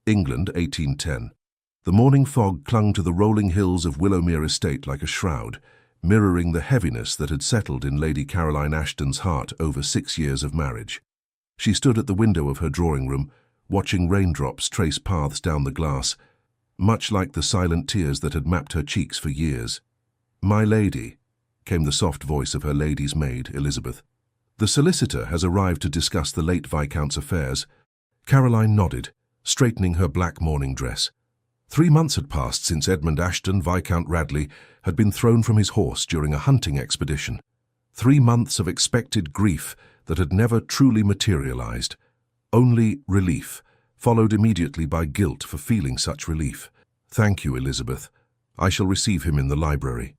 England, 1810. The morning fog clung to the rolling hills of Willowmere Estate like a shroud, mirroring the heaviness that had settled in Lady Caroline Ashton's heart over 6 years of marriage. She stood at the window of her drawing room, watching raindrops trace paths down the glass, much like the silent tears that had mapped her cheeks for years. "My lady," came the soft voice of her lady's maid, Elizabeth. "The solicitor has arrived to discuss the late Viscount's affairs." Caroline nodded, straightening her black mourning dress. 3 months had passed since Edmund Ashton, Viscount Radley, had been thrown from his horse during a hunting expedition. 3 months of expected grief that had never truly materialized. Only relief, followed immediately by guilt for feeling such relief. "Thank you, Elizabeth. I shall receive him in the library."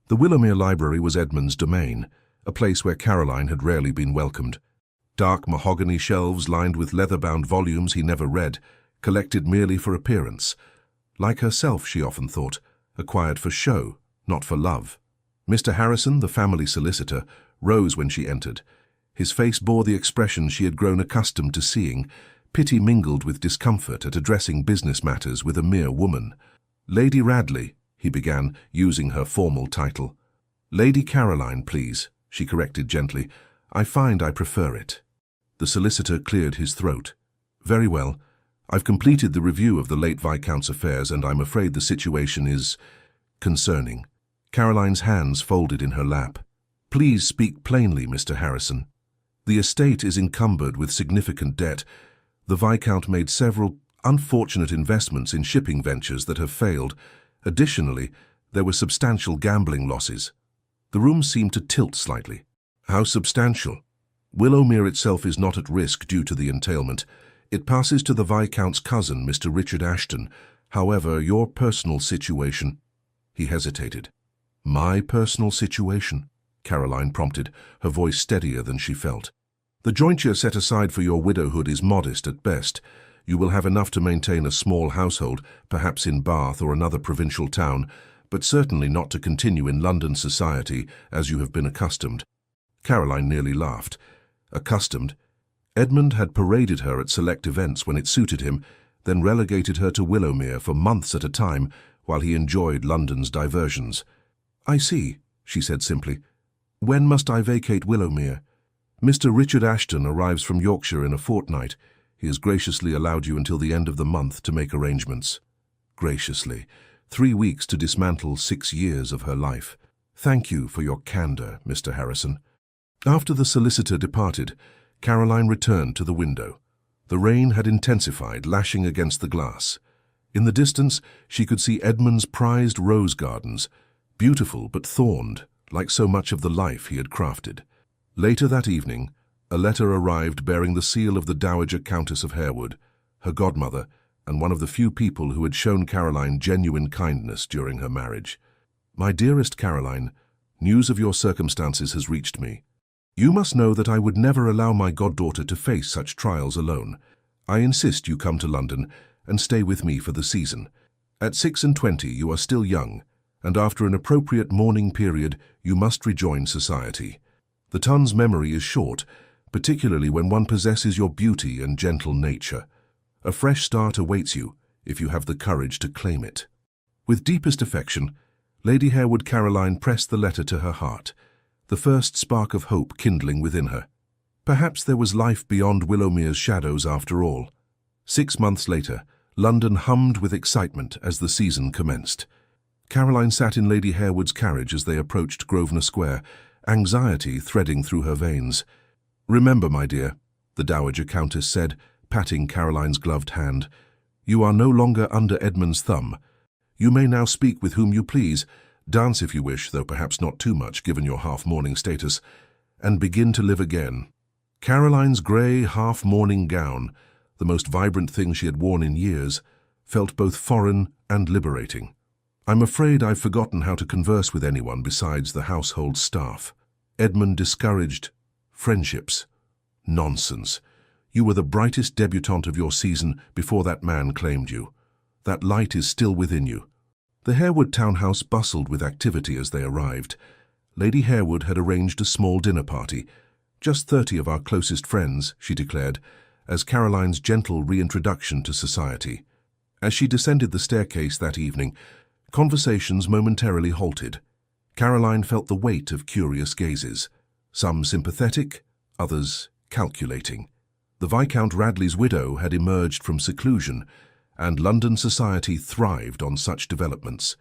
The Willowmere Library was Edmund's domain, a place where Caroline had rarely been welcomed. Dark mahogany shelves lined with leather-bound volumes he never read, collected merely for appearance. Like herself, she often thought, acquired for show, not for love. Mr. Harrison, the family solicitor, rose when she entered. His face bore the expression she had grown accustomed to seeing, pity mingled with discomfort at addressing business matters with a mere woman. "Lady Radley," he began, using her formal title. "Lady Caroline, please," she corrected gently. "I find I prefer it." The solicitor cleared his throat. "Very well. I've completed the review of the late Viscount's affairs, and I'm afraid the situation is concerning." Caroline's hands folded in her lap. "Please speak plainly, Mr. Harrison. The estate is encumbered with significant debt. The Viscount made several unfortunate investments in shipping ventures that have failed. Additionally, there were substantial gambling losses." The room seemed to tilt slightly. "How substantial?" "Willowmere itself is not at risk due to the entailment. It passes to the Viscount's cousin, Mr. Richard Ashton. However, your personal situation—" He hesitated. "My personal situation?" Caroline prompted, her voice steadier than she felt. "The jointure set aside for your widowhood is modest at best. You will have enough to maintain a small household, perhaps in Bath or another provincial town, but certainly not to continue in London society as you have been accustomed." Caroline nearly laughed. Accustomed? Edmund had paraded her at select events when it suited him, then relegated her to Willowmere for months at a time while he enjoyed London's diversions. "I see," she said simply. "When must I vacate Willowmere?" "Mr. Richard Ashton arrives from Yorkshire in a fortnight. He has graciously allowed you until the end of the month to make arrangements." Graciously. 3 weeks to dismantle 6 years of her life. "Thank you for your candor, Mr. Harrison." After the solicitor departed, Caroline returned to the window. The rain had intensified, lashing against the glass. In the distance, she could see Edmund's prized rose gardens, beautiful but thorned, like so much of the life he had crafted. Later that evening, a letter arrived bearing the seal of the Dowager Countess of Harewood, her godmother, and one of the few people who had shown Caroline genuine kindness during her marriage. "My dearest Caroline, news of your circumstances has reached me. You must know that I would never allow my goddaughter to face such trials alone. I insist you come to London and stay with me for the season. At 26 you are still young, and after an appropriate mourning period you must rejoin society. The tongue's memory is short, particularly when one possesses your beauty and gentle nature. A fresh start awaits you, if you have the courage to claim it." With deepest affection, Lady Harewood Caroline pressed the letter to her heart, the first spark of hope kindling within her. Perhaps there was life beyond Willowmere's shadows after all. 6 months later, London hummed with excitement as the season commenced. Caroline sat in Lady Harewood's carriage as they approached Grosvenor Square, anxiety threading through her veins. "Remember, my dear," the Dowager Countess said, patting Caroline's gloved hand, "you are no longer under Edmund's thumb. You may now speak with whom you please, dance if you wish, though perhaps not too much given your half-mourning status, and begin to live again." Caroline's grey half-mourning gown, the most vibrant thing she had worn in years, felt both foreign and liberating. "I'm afraid I've forgotten how to converse with anyone besides the household staff. Edmund discouraged friendships. Nonsense. You were the brightest debutante of your season before that man claimed you. That light is still within you." The Harewood townhouse bustled with activity as they arrived. Lady Harewood had arranged a small dinner party. "Just 30 of our closest friends," she declared, as Caroline's gentle reintroduction to society. As she descended the staircase that evening, conversations momentarily halted. Caroline felt the weight of curious gazes, some sympathetic, others calculating. The Viscount Radley's widow had emerged from seclusion, and London society thrived on such developments.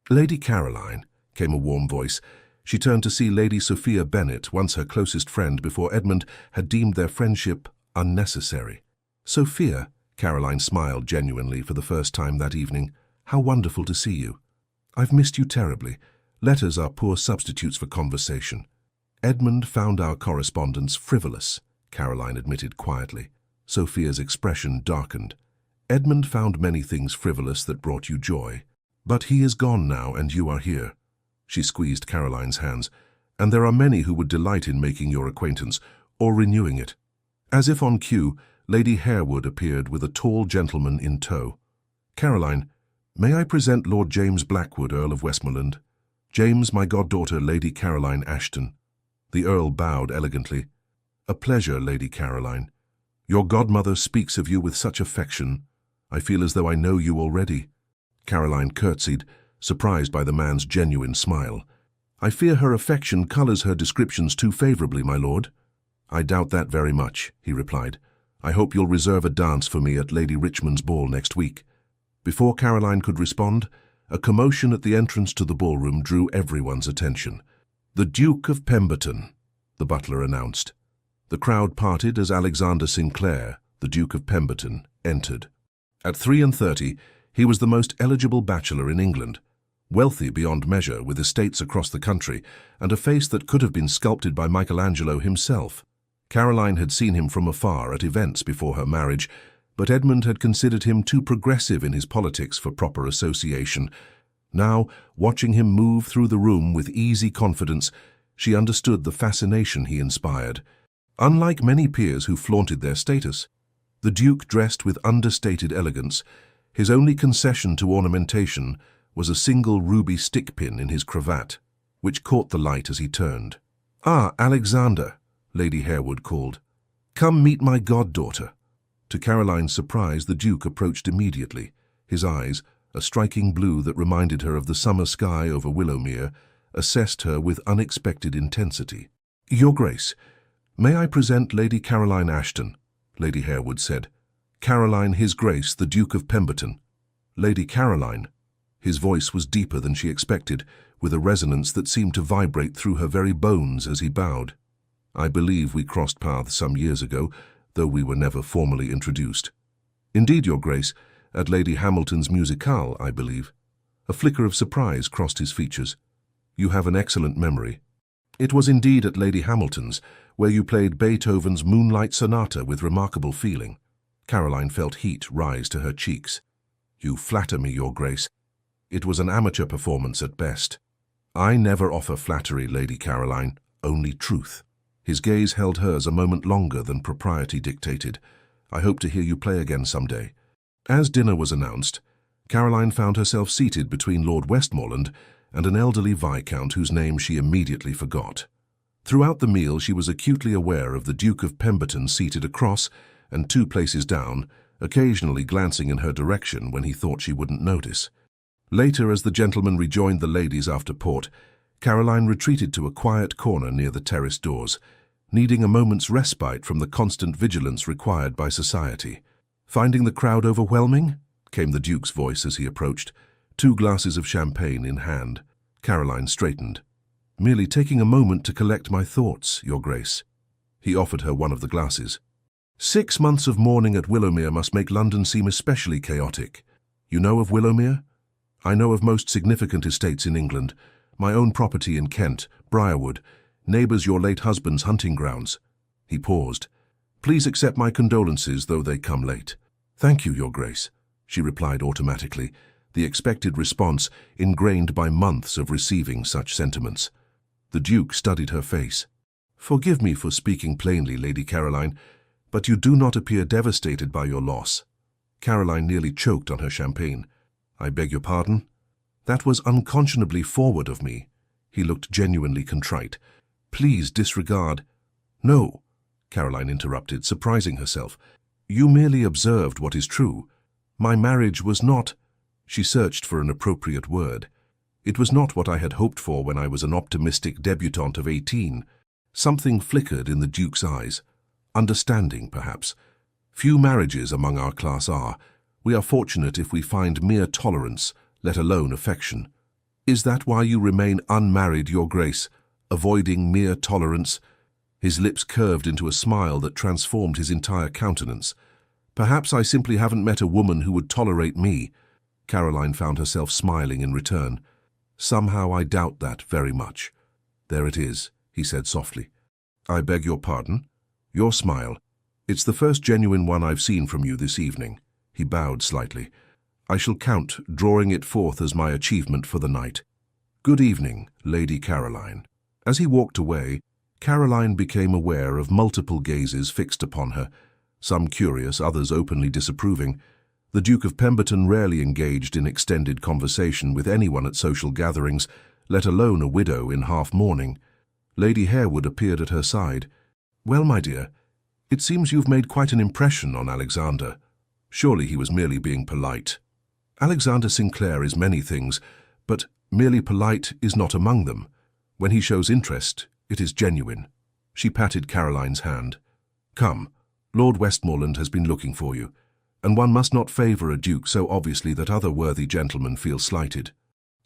"Lady Caroline," came a warm voice. She turned to see Lady Sophia Bennet, once her closest friend before Edmund had deemed their friendship unnecessary. "Sophia," Caroline smiled genuinely for the first time that evening, "how wonderful to see you. I've missed you terribly. Letters are poor substitutes for conversation." "Edmund found our correspondence frivolous," Caroline admitted quietly. Sophia's expression darkened. "Edmund found many things frivolous that brought you joy. But he is gone now, and you are here." She squeezed Caroline's hands. "And there are many who would delight in making your acquaintance, or renewing it." As if on cue, Lady Harewood appeared with a tall gentleman in tow. "Caroline, may I present Lord James Blackwood, Earl of Westmoreland? James, my goddaughter, Lady Caroline Ashton." The Earl bowed elegantly. "A pleasure, Lady Caroline. Your godmother speaks of you with such affection. I feel as though I know you already." Caroline curtsied, surprised by the man's genuine smile. "I fear her affection colours her descriptions too favourably, my lord." "I doubt that very much," he replied. "I hope you'll reserve a dance for me at Lady Richmond's ball next week." Before Caroline could respond, a commotion at the entrance to the ballroom drew everyone's attention. "The Duke of Pemberton," the butler announced. The crowd parted as Alexander Sinclair, the Duke of Pemberton, entered. At 33, he was the most eligible bachelor in England, wealthy beyond measure with estates across the country and a face that could have been sculpted by Michelangelo himself. Caroline had seen him from afar at events before her marriage, but Edmund had considered him too progressive in his politics for proper association. Now, watching him move through the room with easy confidence, she understood the fascination he inspired. Unlike many peers who flaunted their status, the Duke dressed with understated elegance. His only concession to ornamentation was a single ruby stickpin in his cravat, which caught the light as he turned. "Ah, Alexander," Lady Harewood called. "Come meet my goddaughter." To Caroline's surprise, the Duke approached immediately. His eyes, a striking blue that reminded her of the summer sky over Willowmere, assessed her with unexpected intensity. "Your Grace, may I present Lady Caroline Ashton?" Lady Harewood said. "Caroline, His Grace, the Duke of Pemberton." "Lady Caroline." His voice was deeper than she expected, with a resonance that seemed to vibrate through her very bones as he bowed. "I believe we crossed paths some years ago, though we were never formally introduced." "Indeed, Your Grace, at Lady Hamilton's musicale, I believe." A flicker of surprise crossed his features. "You have an excellent memory." "It was indeed at Lady Hamilton's, where you played Beethoven's Moonlight Sonata with remarkable feeling." Caroline felt heat rise to her cheeks. "You flatter me, Your Grace. It was an amateur performance at best." "I never offer flattery, Lady Caroline, only truth." His gaze held hers a moment longer than propriety dictated. "I hope to hear you play again someday." As dinner was announced, Caroline found herself seated between Lord Westmoreland and an elderly viscount whose name she immediately forgot. Throughout the meal she was acutely aware of the Duke of Pemberton seated across and 2 places down, occasionally glancing in her direction when he thought she wouldn't notice. Later, as the gentlemen rejoined the ladies after port, Caroline retreated to a quiet corner near the terrace doors, needing a moment's respite from the constant vigilance required by society. "Finding the crowd overwhelming?" came the Duke's voice as he approached, 2 glasses of champagne in hand. Caroline straightened. "Merely taking a moment to collect my thoughts, Your Grace." He offered her one of the glasses. 6 months of mourning at Willowmere must make London seem especially chaotic. You know of Willowmere? I know of most significant estates in England. My own property in Kent, Briarwood, neighbours your late husband's hunting grounds." He paused. "Please accept my condolences, though they come late." "Thank you, Your Grace," she replied automatically, the expected response ingrained by months of receiving such sentiments. The Duke studied her face. "Forgive me for speaking plainly, Lady Caroline, but you do not appear devastated by your loss." Caroline nearly choked on her champagne. "I beg your pardon?" "That was unconscionably forward of me." He looked genuinely contrite. "Please disregard—" "No," Caroline interrupted, surprising herself. "You merely observed what is true. My marriage was not— She searched for an appropriate word. It was not what I had hoped for when I was an optimistic debutante of 18. Something flickered in the Duke's eyes. Understanding, perhaps. Few marriages among our class are. We are fortunate if we find mere tolerance, let alone affection. Is that why you remain unmarried, Your Grace, avoiding mere tolerance? His lips curved into a smile that transformed his entire countenance. Perhaps I simply haven't met a woman who would tolerate me. Caroline found herself smiling in return. Somehow I doubt that very much. There it is, he said softly. I beg your pardon? Your smile. It's the first genuine one I've seen from you this evening. He bowed slightly. I shall count, drawing it forth as my achievement for the night. Good evening, Lady Caroline. As he walked away, Caroline became aware of multiple gazes fixed upon her, some curious, others openly disapproving. The Duke of Pemberton rarely engaged in extended conversation with anyone at social gatherings, let alone a widow in half-mourning. Lady Harewood appeared at her side. Well, my dear, it seems you've made quite an impression on Alexander. Surely he was merely being polite. Alexander Sinclair is many things, but merely polite is not among them. When he shows interest, it is genuine. She patted Caroline's hand. Come, Lord Westmoreland has been looking for you, and one must not favour a duke so obviously that other worthy gentlemen feel slighted.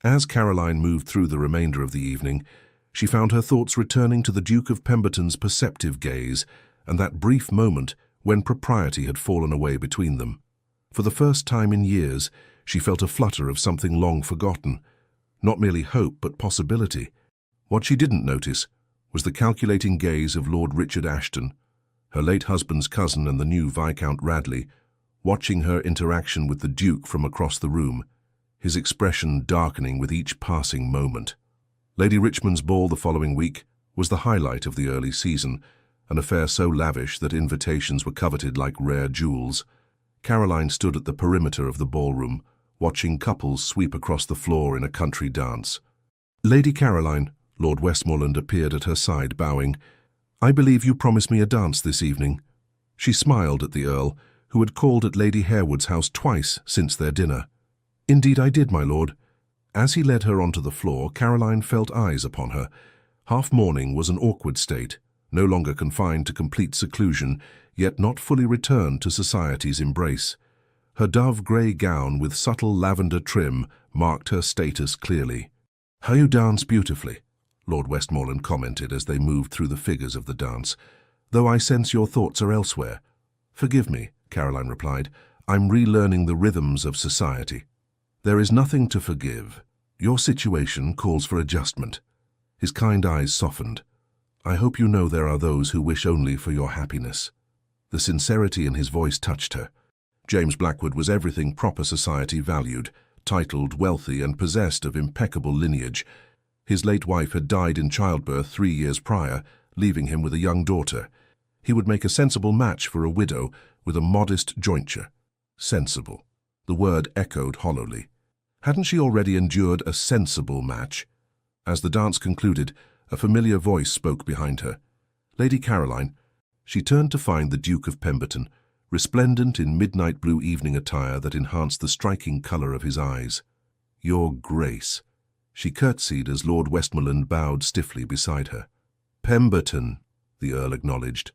As Caroline moved through the remainder of the evening, she found her thoughts returning to the Duke of Pemberton's perceptive gaze and that brief moment when propriety had fallen away between them. For the first time in years, she felt a flutter of something long forgotten. Not merely hope, but possibility. What she didn't notice was the calculating gaze of Lord Richard Ashton, her late husband's cousin and the new Viscount Radley, watching her interaction with the Duke from across the room, his expression darkening with each passing moment. Lady Richmond's ball the following week was the highlight of the early season, an affair so lavish that invitations were coveted like rare jewels. Caroline stood at the perimeter of the ballroom, watching couples sweep across the floor in a country dance. Lady Caroline, Lord Westmoreland appeared at her side, bowing. I believe you promised me a dance this evening. She smiled at the Earl, who had called at Lady Harewood's house twice since their dinner. Indeed I did, my lord. As he led her onto the floor, Caroline felt eyes upon her. Half-mourning was an awkward state, no longer confined to complete seclusion, yet not fully returned to society's embrace. Her dove-grey gown with subtle lavender trim marked her status clearly. How you dance beautifully, Lord Westmoreland commented as they moved through the figures of the dance, though I sense your thoughts are elsewhere. Forgive me, Caroline replied. I'm relearning the rhythms of society. There is nothing to forgive. Your situation calls for adjustment. His kind eyes softened. I hope you know there are those who wish only for your happiness. The sincerity in his voice touched her. James Blackwood was everything proper society valued, titled, wealthy, and possessed of impeccable lineage. His late wife had died in childbirth 3 years prior, leaving him with a young daughter. He would make a sensible match for a widow with a modest jointure. Sensible. The word echoed hollowly. Hadn't she already endured a sensible match? As the dance concluded, a familiar voice spoke behind her. Lady Caroline. She turned to find the Duke of Pemberton, resplendent in midnight blue evening attire that enhanced the striking colour of his eyes. Your Grace. She curtsied as Lord Westmoreland bowed stiffly beside her. Pemberton, the Earl acknowledged.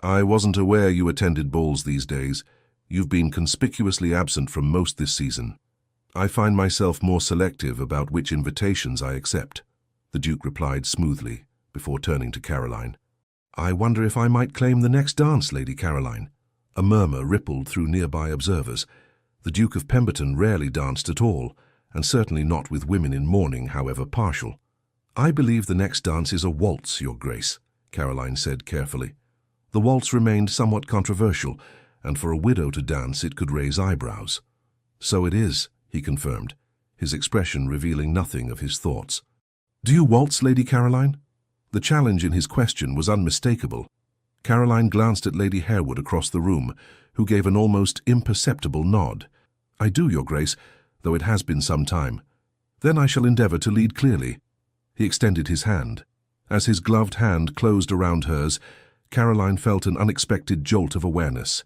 I wasn't aware you attended balls these days. You've been conspicuously absent from most this season. I find myself more selective about which invitations I accept, the Duke replied smoothly, before turning to Caroline. I wonder if I might claim the next dance, Lady Caroline. A murmur rippled through nearby observers. The Duke of Pemberton rarely danced at all, and certainly not with women in mourning, however partial. I believe the next dance is a waltz, Your Grace, Caroline said carefully. The waltz remained somewhat controversial, and for a widow to dance it could raise eyebrows. So it is, he confirmed, his expression revealing nothing of his thoughts. Do you waltz, Lady Caroline? The challenge in his question was unmistakable. Caroline glanced at Lady Harewood across the room, who gave an almost imperceptible nod. I do, Your Grace, though it has been some time. Then I shall endeavour to lead clearly. He extended his hand. As his gloved hand closed around hers, Caroline felt an unexpected jolt of awareness.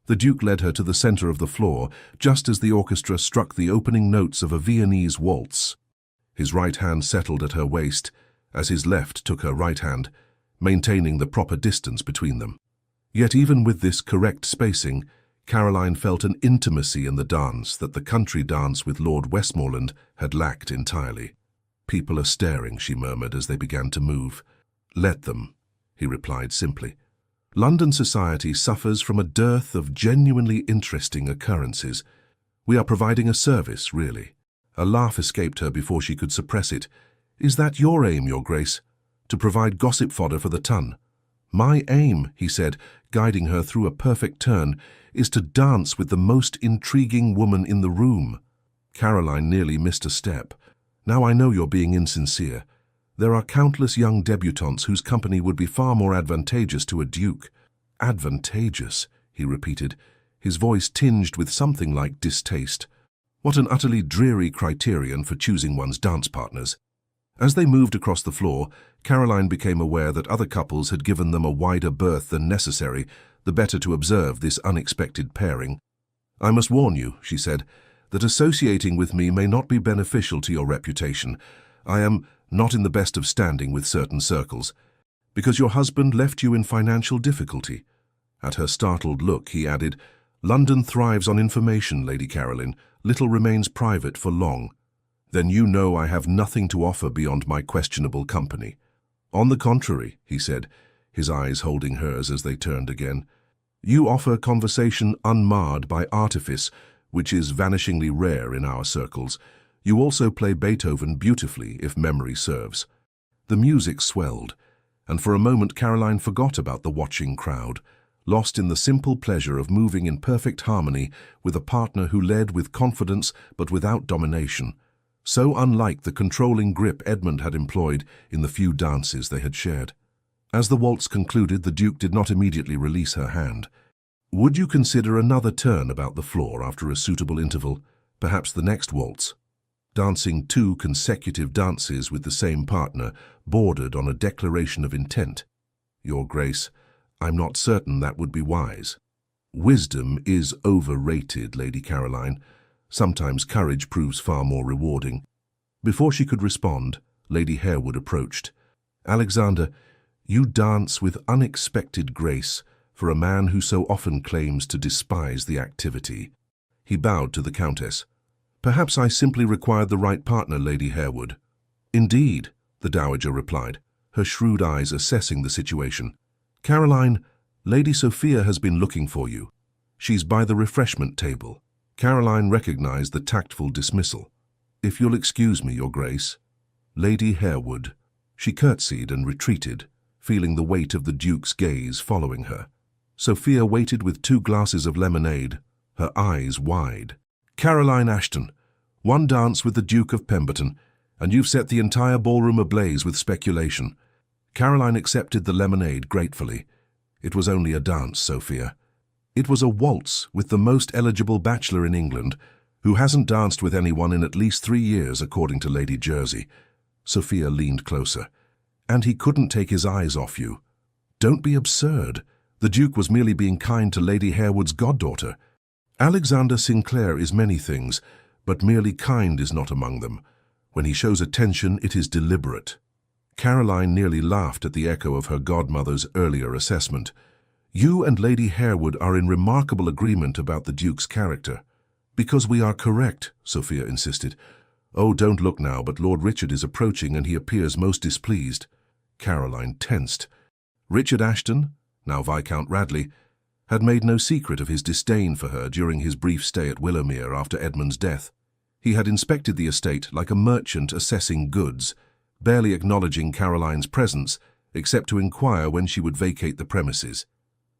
The Duke led her to the center of the floor, just as the orchestra struck the opening notes of a Viennese waltz. His right hand settled at her waist, as his left took her right hand, maintaining the proper distance between them. Yet even with this correct spacing, Caroline felt an intimacy in the dance that the country dance with Lord Westmoreland had lacked entirely. "People are staring," she murmured as they began to move. "Let them," he replied simply. "London society suffers from a dearth of genuinely interesting occurrences. We are providing a service, really." A laugh escaped her before she could suppress it. "Is that your aim, Your Grace? To provide gossip fodder for the ton?" "My aim," he said, guiding her through a perfect turn, "is to dance with the most intriguing woman in the room." Caroline nearly missed a step. "Now I know you're being insincere. There are countless young debutantes whose company would be far more advantageous to a duke." "Advantageous," he repeated, his voice tinged with something like distaste. What an utterly dreary criterion for choosing one's dance partners. As they moved across the floor, Caroline became aware that other couples had given them a wider berth than necessary, the better to observe this unexpected pairing. "I must warn you," she said, "that associating with me may not be beneficial to your reputation. I am not in the best of standing with certain circles, because your husband left you in financial difficulty." At her startled look, he added, "London thrives on information, Lady Caroline. Little remains private for long." "Then you know I have nothing to offer beyond my questionable company." "On the contrary," he said, his eyes holding hers as they turned again. "You offer conversation unmarred by artifice, which is vanishingly rare in our circles. You also play Beethoven beautifully, if memory serves." The music swelled, and for a moment Caroline forgot about the watching crowd, lost in the simple pleasure of moving in perfect harmony with a partner who led with confidence but without domination, so unlike the controlling grip Edmund had employed in the few dances they had shared. As the waltz concluded, the Duke did not immediately release her hand. "Would you consider another turn about the floor after a suitable interval, perhaps the next waltz?" Dancing 2 consecutive dances with the same partner bordered on a declaration of intent. "Your Grace, I'm not certain that would be wise." "Wisdom is overrated, Lady Caroline. Sometimes courage proves far more rewarding." Before she could respond, Lady Harewood approached. "Alexander, you dance with unexpected grace for a man who so often claims to despise the activity." He bowed to the Countess. "Perhaps I simply required the right partner, Lady Harewood." "Indeed," the Dowager replied, her shrewd eyes assessing the situation. "Caroline, Lady Sophia has been looking for you. She's by the refreshment table." Caroline recognized the tactful dismissal. "If you'll excuse me, Your Grace." "Lady Harewood." She curtsied and retreated, feeling the weight of the Duke's gaze following her. Sophia waited with 2 glasses of lemonade, her eyes wide. "Caroline Ashton, one dance with the Duke of Pemberton, and you've set the entire ballroom ablaze with speculation." Caroline accepted the lemonade gratefully. "It was only a dance, Sophia." "It was a waltz with the most eligible bachelor in England, who hasn't danced with anyone in at least 3 years, according to Lady Jersey." Sophia leaned closer. "And he couldn't take his eyes off you." "Don't be absurd. The Duke was merely being kind to Lady Harewood's goddaughter. Alexander Sinclair is many things, but merely kind is not among them. When he shows attention, it is deliberate." Caroline nearly laughed at the echo of her godmother's earlier assessment. "You and Lady Harewood are in remarkable agreement about the Duke's character." "Because we are correct," Sophia insisted. "Oh, don't look now, but Lord Richard is approaching and he appears most displeased." Caroline tensed. Richard Ashton, now Viscount Radley, had made no secret of his disdain for her during his brief stay at Willowmere after Edmund's death. He had inspected the estate like a merchant assessing goods, barely acknowledging Caroline's presence, except to inquire when she would vacate the premises.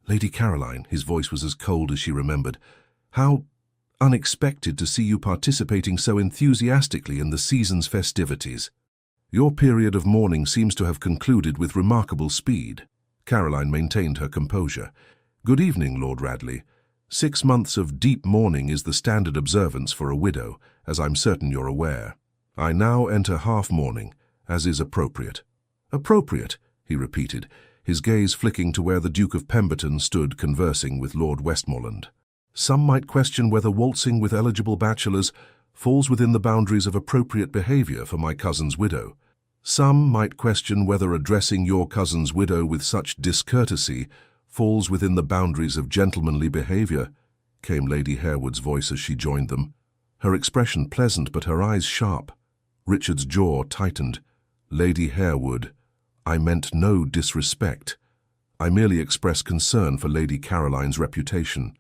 "Lady Caroline," his voice was as cold as she remembered, "how unexpected to see you participating so enthusiastically in the season's festivities. Your period of mourning seems to have concluded with remarkable speed." Caroline maintained her composure. "Good evening, Lord Radley. 6 months of deep mourning is the standard observance for a widow, as I'm certain you're aware. I now enter half mourning, as is appropriate." "Appropriate," he repeated, his gaze flicking to where the Duke of Pemberton stood conversing with Lord Westmoreland. Some might question whether waltzing with eligible bachelors falls within the boundaries of appropriate behavior for my cousin's widow. Some might question whether addressing your cousin's widow with such discourtesy falls within the boundaries of gentlemanly behavior, came Lady Harewood's voice as she joined them, her expression pleasant but her eyes sharp. Richard's jaw tightened. Lady Harewood, I meant no disrespect. I merely expressed concern for Lady Caroline's reputation.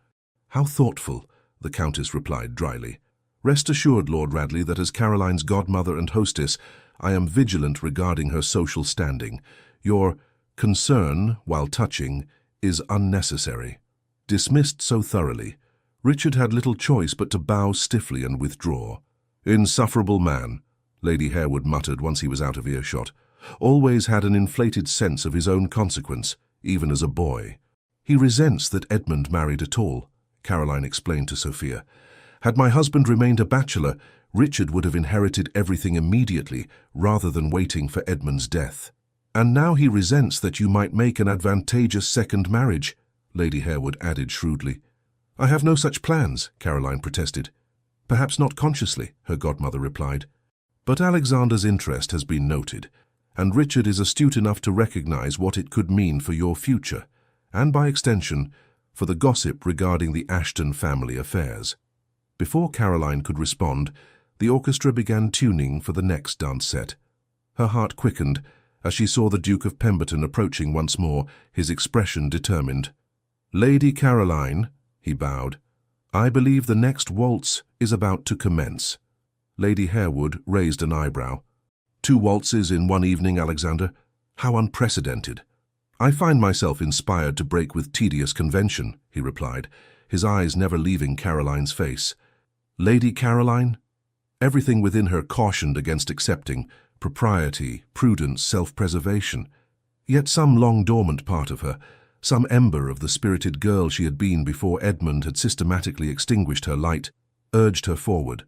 How thoughtful, the Countess replied dryly. Rest assured, Lord Radley, that as Caroline's godmother and hostess, I am vigilant regarding her social standing. Your concern, while touching, is unnecessary. Dismissed so thoroughly, Richard had little choice but to bow stiffly and withdraw. Insufferable man, Lady Harewood muttered once he was out of earshot. Always had an inflated sense of his own consequence, even as a boy. He resents that Edmund married at all, Caroline explained to Sophia. Had my husband remained a bachelor, Richard would have inherited everything immediately rather than waiting for Edmund's death. And now he resents that you might make an advantageous second marriage, Lady Harewood added shrewdly. I have no such plans, Caroline protested. Perhaps not consciously, her godmother replied. But Alexander's interest has been noted, and Richard is astute enough to recognize what it could mean for your future, and by extension, for the gossip regarding the Ashton family affairs. Before Caroline could respond, the orchestra began tuning for the next dance set. Her heart quickened as she saw the Duke of Pemberton approaching once more, his expression determined. Lady Caroline, he bowed, I believe the next waltz is about to commence. Lady Harewood raised an eyebrow. 2 waltzes in one evening, Alexander? How unprecedented. I find myself inspired to break with tedious convention, he replied, his eyes never leaving Caroline's face. Lady Caroline? Everything within her cautioned against accepting propriety, prudence, self-preservation. Yet some long-dormant part of her, some ember of the spirited girl she had been before Edmund had systematically extinguished her light, urged her forward.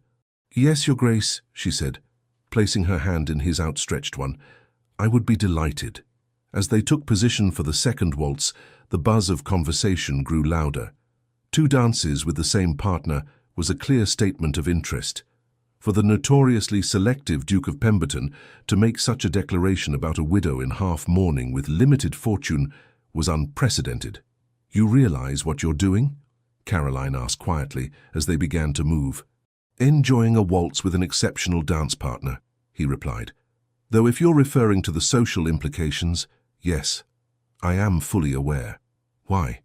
Yes, Your Grace, she said, placing her hand in his outstretched one. I would be delighted. As they took position for the second waltz, the buzz of conversation grew louder. 2 dances with the same partner was a clear statement of interest. For the notoriously selective Duke of Pemberton to make such a declaration about a widow in half-mourning with limited fortune was unprecedented. You realize what you're doing? Caroline asked quietly as they began to move. Enjoying a waltz with an exceptional dance partner, he replied. Though if you're referring to the social implications, yes, I am fully aware. Why?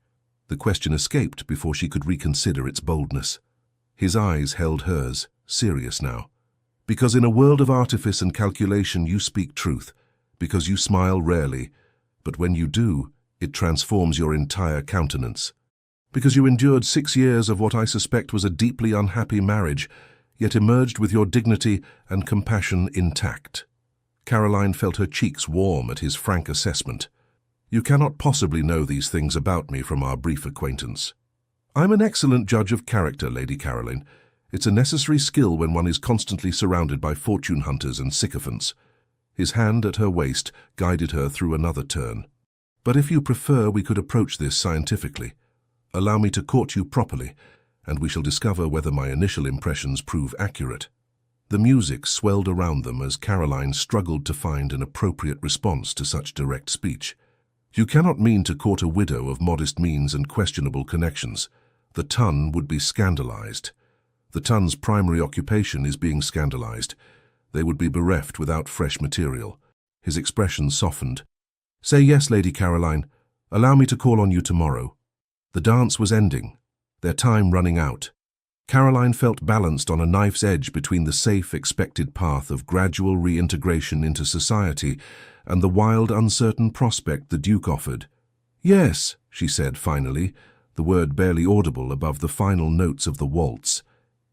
The question escaped before she could reconsider its boldness. His eyes held hers, serious now. Because in a world of artifice and calculation you speak truth, because you smile rarely, but when you do, it transforms your entire countenance. Because you endured 6 years of what I suspect was a deeply unhappy marriage, yet emerged with your dignity and compassion intact. Caroline felt her cheeks warm at his frank assessment. You cannot possibly know these things about me from our brief acquaintance. I'm an excellent judge of character, Lady Caroline. It's a necessary skill when one is constantly surrounded by fortune hunters and sycophants. His hand at her waist guided her through another turn. But if you prefer, we could approach this scientifically. Allow me to court you properly, and we shall discover whether my initial impressions prove accurate. The music swelled around them as Caroline struggled to find an appropriate response to such direct speech. You cannot mean to court a widow of modest means and questionable connections. The ton would be scandalized. The ton's primary occupation is being scandalized. They would be bereft without fresh material. His expression softened. Say yes, Lady Caroline. Allow me to call on you tomorrow. The dance was ending, their time running out. Caroline felt balanced on a knife's edge between the safe, expected path of gradual reintegration into society and the wild, uncertain prospect the Duke offered. Yes, she said finally, the word barely audible above the final notes of the waltz.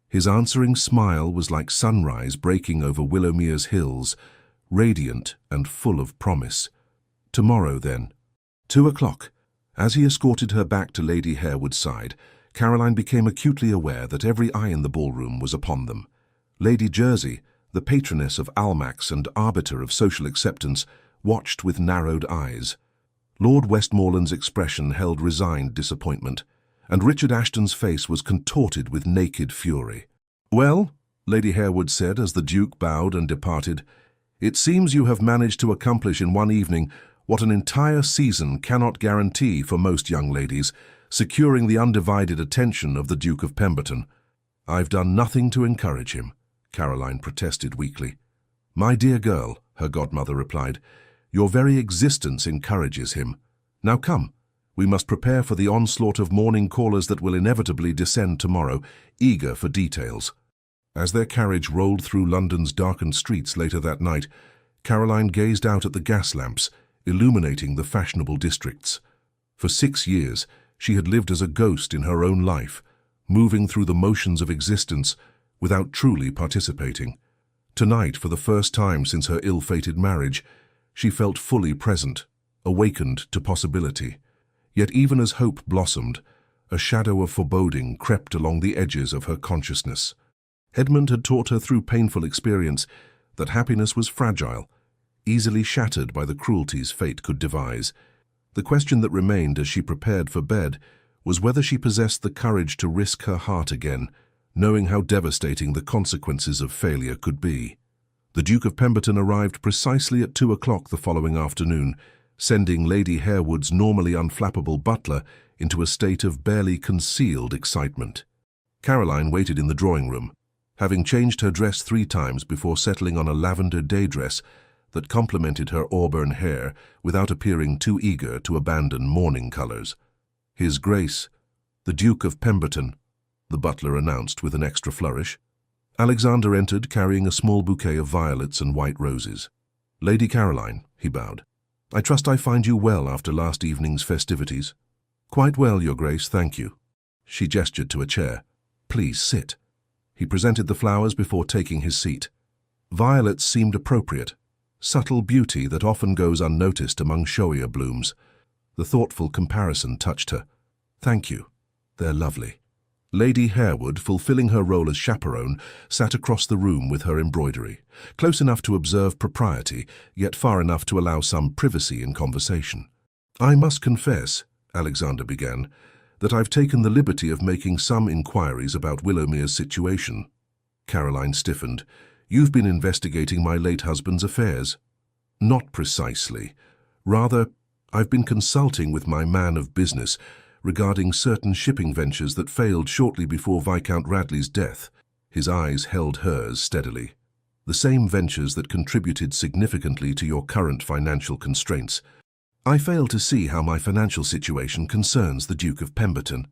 His answering smile was like sunrise breaking over Willowmere's hills, radiant and full of promise. Tomorrow, then. 2 o'clock. As he escorted her back to Lady Harewood's side, Caroline became acutely aware that every eye in the ballroom was upon them. Lady Jersey, the patroness of Almack's and arbiter of social acceptance, watched with narrowed eyes. Lord Westmoreland's expression held resigned disappointment, and Richard Ashton's face was contorted with naked fury. "Well," Lady Harewood said as the Duke bowed and departed, "it seems you have managed to accomplish in one evening what an entire season cannot guarantee for most young ladies, securing the undivided attention of the Duke of Pemberton." "I've done nothing to encourage him," Caroline protested weakly. "My dear girl," her godmother replied, "your very existence encourages him. Now come, we must prepare for the onslaught of morning callers that will inevitably descend tomorrow, eager for details." As their carriage rolled through London's darkened streets later that night, Caroline gazed out at the gas lamps, illuminating the fashionable districts. For 6 years, she had lived as a ghost in her own life, moving through the motions of existence without truly participating. Tonight, for the first time since her ill-fated marriage, she felt fully present, awakened to possibility. Yet even as hope blossomed, a shadow of foreboding crept along the edges of her consciousness. Edmund had taught her through painful experience that happiness was fragile, easily shattered by the cruelties fate could devise. The question that remained as she prepared for bed was whether she possessed the courage to risk her heart again, knowing how devastating the consequences of failure could be. The Duke of Pemberton arrived precisely at 2 o'clock the following afternoon, sending Lady Harewood's normally unflappable butler into a state of barely concealed excitement. Caroline waited in the drawing-room, having changed her dress 3 times before settling on a lavender day dress that complemented her auburn hair without appearing too eager to abandon mourning colors. "His Grace, the Duke of Pemberton," the butler announced with an extra flourish. Alexander entered carrying a small bouquet of violets and white roses. "Lady Caroline," he bowed, "I trust I find you well after last evening's festivities." "Quite well, Your Grace, thank you." She gestured to a chair. "Please sit." He presented the flowers before taking his seat. Violets seemed appropriate, subtle beauty that often goes unnoticed among showier blooms. The thoughtful comparison touched her. "Thank you. They're lovely." Lady Harewood, fulfilling her role as chaperone, sat across the room with her embroidery, close enough to observe propriety, yet far enough to allow some privacy in conversation. "I must confess," Alexander began, "that I've taken the liberty of making some inquiries about Willowmere's situation." Caroline stiffened. "You've been investigating my late husband's affairs." "Not precisely. Rather, I've been consulting with my man of business regarding certain shipping ventures that failed shortly before Viscount Radley's death." His eyes held hers steadily. "The same ventures that contributed significantly to your current financial constraints." "I fail to see how my financial situation concerns the Duke of Pemberton,"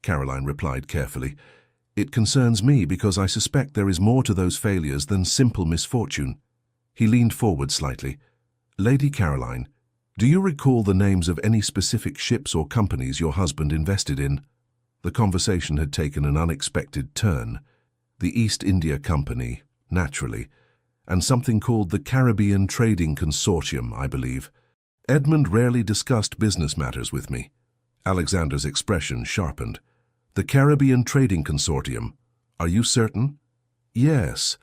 Caroline replied carefully. "It concerns me because I suspect there is more to those failures than simple misfortune." He leaned forward slightly. "Lady Caroline, do you recall the names of any specific ships or companies your husband invested in?" The conversation had taken an unexpected turn. The East India Company, naturally, and something called the Caribbean Trading Consortium, I believe. "Edmund rarely discussed business matters with me." Alexander's expression sharpened. "The Caribbean Trading Consortium. Are you certain?" "Yes.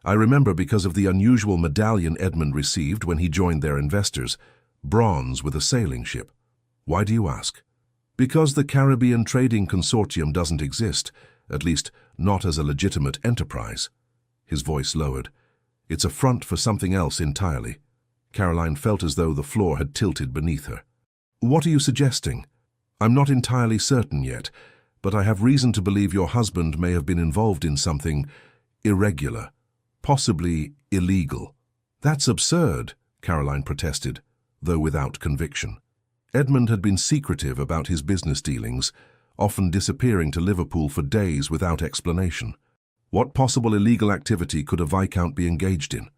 I remember because of the unusual medallion Edmund received when he joined their investors. Bronze with a sailing ship." "Why do you ask?" "Because the Caribbean Trading Consortium doesn't exist, at least not as a legitimate enterprise." His voice lowered. "It's a front for something else entirely." Caroline felt as though the floor had tilted beneath her. "What are you suggesting?" "I'm not entirely certain yet, but I have reason to believe your husband may have been involved in something irregular, possibly illegal." "That's absurd," Caroline protested, though without conviction. Edmund had been secretive about his business dealings, often disappearing to Liverpool for days without explanation. What possible illegal activity could a viscount be engaged in?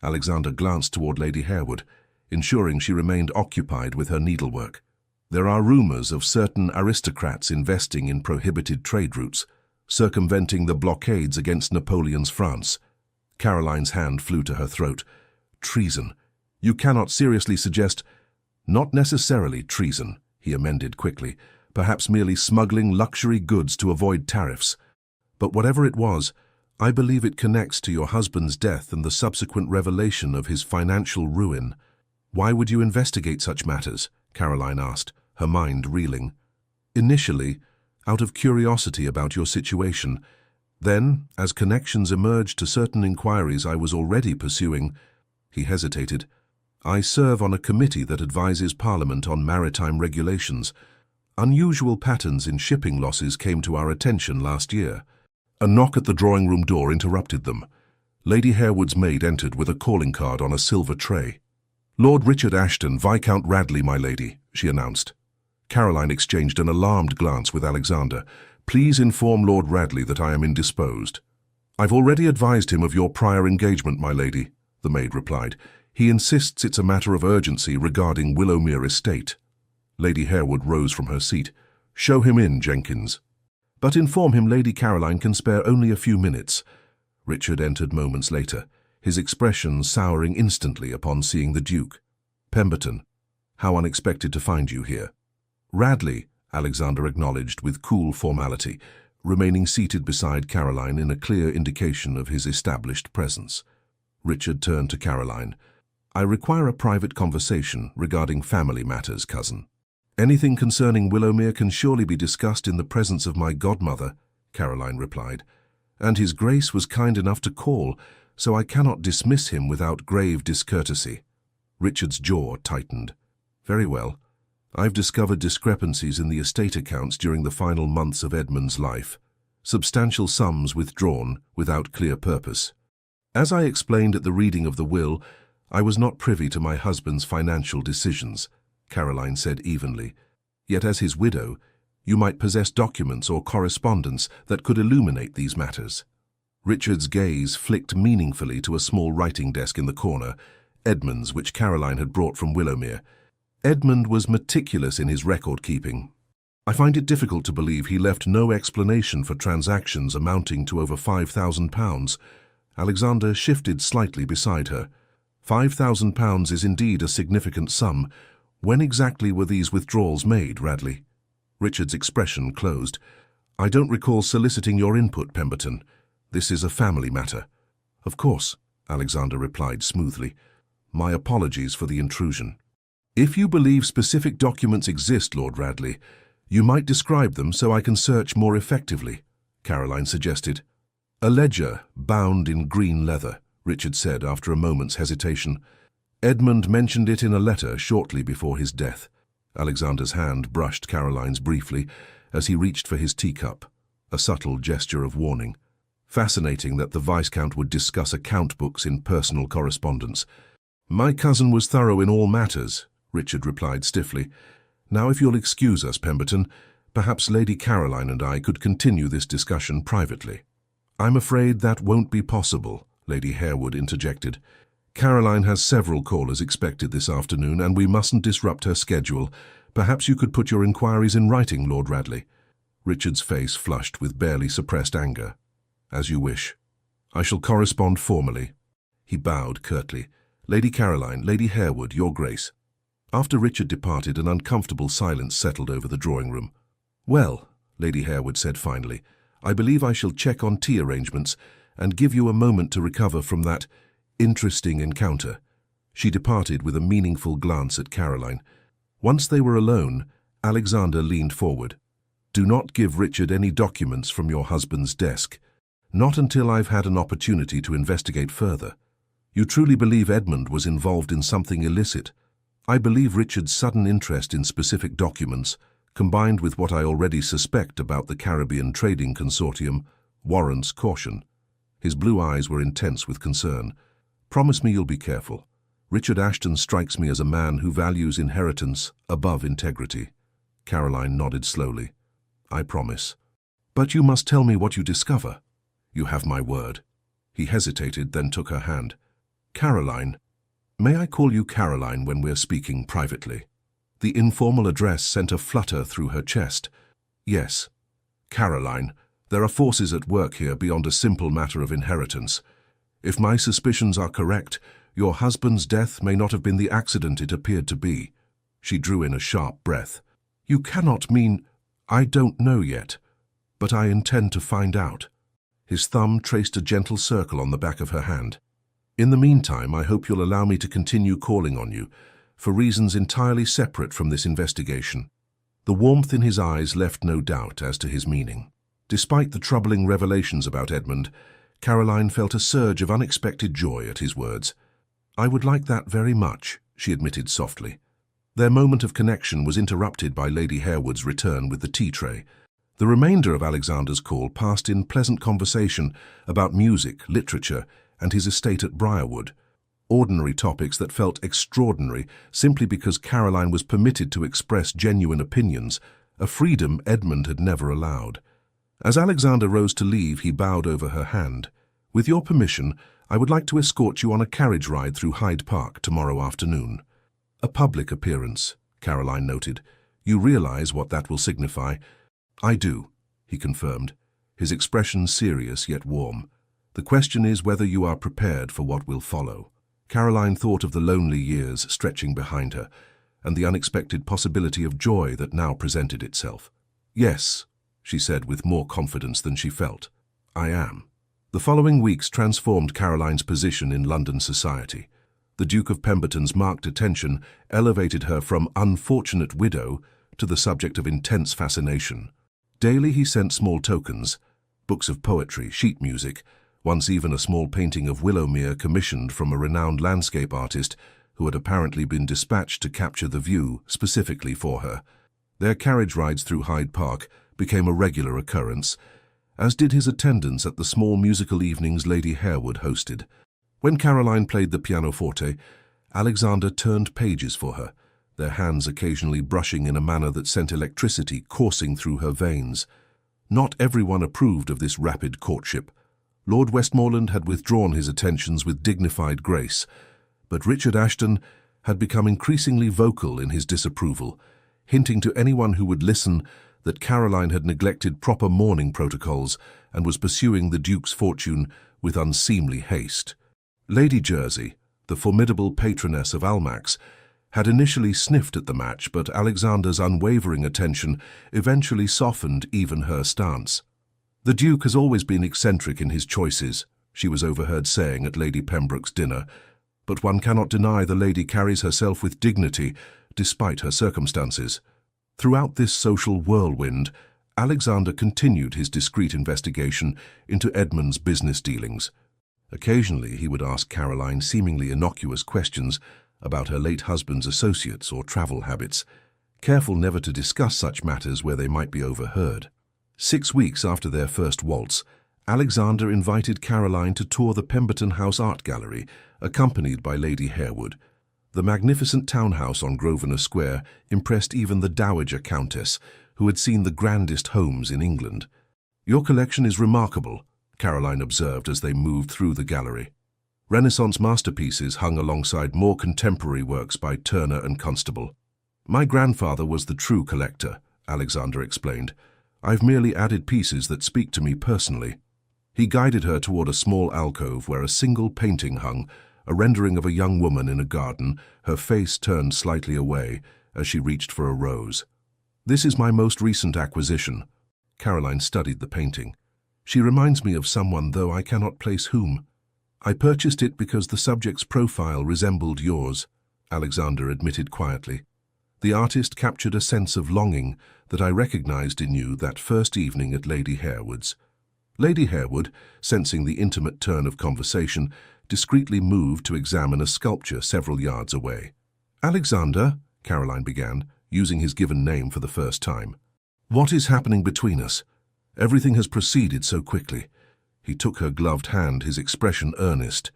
Alexander glanced toward Lady Harewood, ensuring she remained occupied with her needlework. "There are rumors of certain aristocrats investing in prohibited trade routes, circumventing the blockades against Napoleon's France." Caroline's hand flew to her throat. "Treason. You cannot seriously suggest—" "Not necessarily treason," he amended quickly, "perhaps merely smuggling luxury goods to avoid tariffs. But whatever it was, I believe it connects to your husband's death and the subsequent revelation of his financial ruin." "Why would you investigate such matters?" Caroline asked, her mind reeling. Initially, out of curiosity about your situation. Then, as connections emerged to certain inquiries I was already pursuing, he hesitated. I serve on a committee that advises Parliament on maritime regulations. Unusual patterns in shipping losses came to our attention last year. A knock at the drawing-room door interrupted them. Lady Harewood's maid entered with a calling card on a silver tray. Lord Richard Ashton, Viscount Radley, my lady, she announced. Caroline exchanged an alarmed glance with Alexander. Please inform Lord Radley that I am indisposed. I've already advised him of your prior engagement, my lady, the maid replied. He insists it's a matter of urgency regarding Willowmere Estate. Lady Harewood rose from her seat. Show him in, Jenkins. But inform him Lady Caroline can spare only a few minutes. Richard entered moments later, his expression souring instantly upon seeing the Duke. Pemberton, how unexpected to find you here. Radley, Alexander acknowledged with cool formality, remaining seated beside Caroline in a clear indication of his established presence. Richard turned to Caroline. I require a private conversation regarding family matters, cousin. Anything concerning Willowmere can surely be discussed in the presence of my godmother, Caroline replied. And his Grace was kind enough to call, so I cannot dismiss him without grave discourtesy. Richard's jaw tightened. Very well. I've discovered discrepancies in the estate accounts during the final months of Edmund's life. Substantial sums withdrawn without clear purpose. As I explained at the reading of the will, I was not privy to my husband's financial decisions, Caroline said evenly. Yet as his widow, you might possess documents or correspondence that could illuminate these matters. Richard's gaze flicked meaningfully to a small writing desk in the corner, Edmund's, which Caroline had brought from Willowmere. Edmund was meticulous in his record-keeping. I find it difficult to believe he left no explanation for transactions amounting to over £5,000. Alexander shifted slightly beside her. £5,000 is indeed a significant sum. When exactly were these withdrawals made, Radley? Richard's expression closed. I don't recall soliciting your input, Pemberton. This is a family matter. Of course, Alexander replied smoothly. My apologies for the intrusion. If you believe specific documents exist, Lord Radley, you might describe them so I can search more effectively, Caroline suggested. A ledger bound in green leather, Richard said after a moment's hesitation. Edmund mentioned it in a letter shortly before his death. Alexander's hand brushed Caroline's briefly as he reached for his teacup, a subtle gesture of warning. Fascinating that the Viscount would discuss account books in personal correspondence. My cousin was thorough in all matters, Richard replied stiffly. Now if you'll excuse us, Pemberton, perhaps Lady Caroline and I could continue this discussion privately. I'm afraid that won't be possible, Lady Harewood interjected. Caroline has several callers expected this afternoon, and we mustn't disrupt her schedule. Perhaps you could put your inquiries in writing, Lord Radley. Richard's face flushed with barely suppressed anger. As you wish. I shall correspond formally. He bowed curtly. Lady Caroline, Lady Harewood, Your Grace. After Richard departed, an uncomfortable silence settled over the drawing-room. Well, Lady Harewood said finally, I believe I shall check on tea arrangements and give you a moment to recover from that interesting encounter. She departed with a meaningful glance at Caroline. Once they were alone, Alexander leaned forward. Do not give Richard any documents from your husband's desk. Not until I've had an opportunity to investigate further. You truly believe Edmund was involved in something illicit? I believe Richard's sudden interest in specific documents, combined with what I already suspect about the Caribbean Trading Consortium, warrants caution. His blue eyes were intense with concern. Promise me you'll be careful. Richard Ashton strikes me as a man who values inheritance above integrity. Caroline nodded slowly. I promise. But you must tell me what you discover. You have my word. He hesitated, then took her hand. Caroline. May I call you Caroline when we're speaking privately? The informal address sent a flutter through her chest. Yes. Caroline, there are forces at work here beyond a simple matter of inheritance. If my suspicions are correct, your husband's death may not have been the accident it appeared to be. She drew in a sharp breath. You cannot mean... I don't know yet, but I intend to find out. His thumb traced a gentle circle on the back of her hand. In the meantime, I hope you'll allow me to continue calling on you. for reasons entirely separate from this investigation. The warmth in his eyes left no doubt as to his meaning. Despite the troubling revelations about Edmund, Caroline felt a surge of unexpected joy at his words. "I would like that very much," she admitted softly. Their moment of connection was interrupted by Lady Harewood's return with the tea tray. The remainder of Alexander's call passed in pleasant conversation about music, literature, and his estate at Briarwood. Ordinary topics that felt extraordinary simply because Caroline was permitted to express genuine opinions, a freedom Edmund had never allowed. As Alexander rose to leave, he bowed over her hand. "With your permission, I would like to escort you on a carriage ride through Hyde Park tomorrow afternoon." "A public appearance," Caroline noted. "You realize what that will signify?" "I do," he confirmed, his expression serious yet warm. "The question is whether you are prepared for what will follow." Caroline thought of the lonely years stretching behind her, and the unexpected possibility of joy that now presented itself. "Yes," she said with more confidence than she felt. "I am." The following weeks transformed Caroline's position in London society. The Duke of Pemberton's marked attention elevated her from unfortunate widow to the subject of intense fascination. Daily he sent small tokens, books of poetry, sheet music, once even a small painting of Willowmere commissioned from a renowned landscape artist who had apparently been dispatched to capture the view specifically for her. Their carriage rides through Hyde Park became a regular occurrence, as did his attendance at the small musical evenings Lady Harewood hosted. When Caroline played the pianoforte, Alexander turned pages for her, their hands occasionally brushing in a manner that sent electricity coursing through her veins. Not everyone approved of this rapid courtship. Lord Westmoreland had withdrawn his attentions with dignified grace, but Richard Ashton had become increasingly vocal in his disapproval, hinting to anyone who would listen that Caroline had neglected proper mourning protocols and was pursuing the Duke's fortune with unseemly haste. Lady Jersey, the formidable patroness of Almack's, had initially sniffed at the match, but Alexander's unwavering attention eventually softened even her stance. "The Duke has always been eccentric in his choices," she was overheard saying at Lady Pembroke's dinner, "but one cannot deny the lady carries herself with dignity despite her circumstances." Throughout this social whirlwind, Alexander continued his discreet investigation into Edmund's business dealings. Occasionally he would ask Caroline seemingly innocuous questions about her late husband's associates or travel habits, careful never to discuss such matters where they might be overheard. 6 weeks after their first waltz, Alexander invited Caroline to tour the Pemberton House Art Gallery, accompanied by Lady Harewood. The magnificent townhouse on Grosvenor Square impressed even the Dowager Countess, who had seen the grandest homes in England. "Your collection is remarkable," Caroline observed as they moved through the gallery. Renaissance masterpieces hung alongside more contemporary works by Turner and Constable. "My grandfather was the true collector," Alexander explained. "I've merely added pieces that speak to me personally." He guided her toward a small alcove where a single painting hung, a rendering of a young woman in a garden, her face turned slightly away as she reached for a rose. "This is my most recent acquisition." Caroline studied the painting. "She reminds me of someone, though I cannot place whom." "I purchased it because the subject's profile resembled yours," Alexander admitted quietly. "The artist captured a sense of longing that I recognized in you that first evening at Lady Harewood's." Lady Harewood, sensing the intimate turn of conversation, discreetly moved to examine a sculpture several yards away. "Alexander," Caroline began, using his given name for the first time. "What is happening between us? Everything has proceeded so quickly." He took her gloved hand, his expression earnest.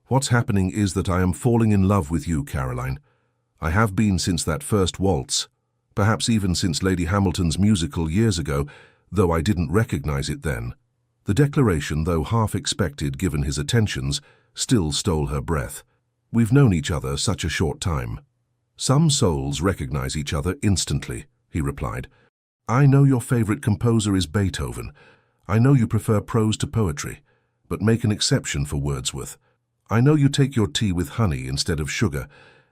"What's happening is that I am falling in love with you, Caroline. I have been since that first waltz, perhaps even since Lady Hamilton's musical years ago, though I didn't recognize it then." The declaration, though half expected given his attentions, still stole her breath. "We've known each other such a short time." "Some souls recognize each other instantly," he replied. "I know your favorite composer is Beethoven. I know you prefer prose to poetry, but make an exception for Wordsworth. I know you take your tea with honey instead of sugar,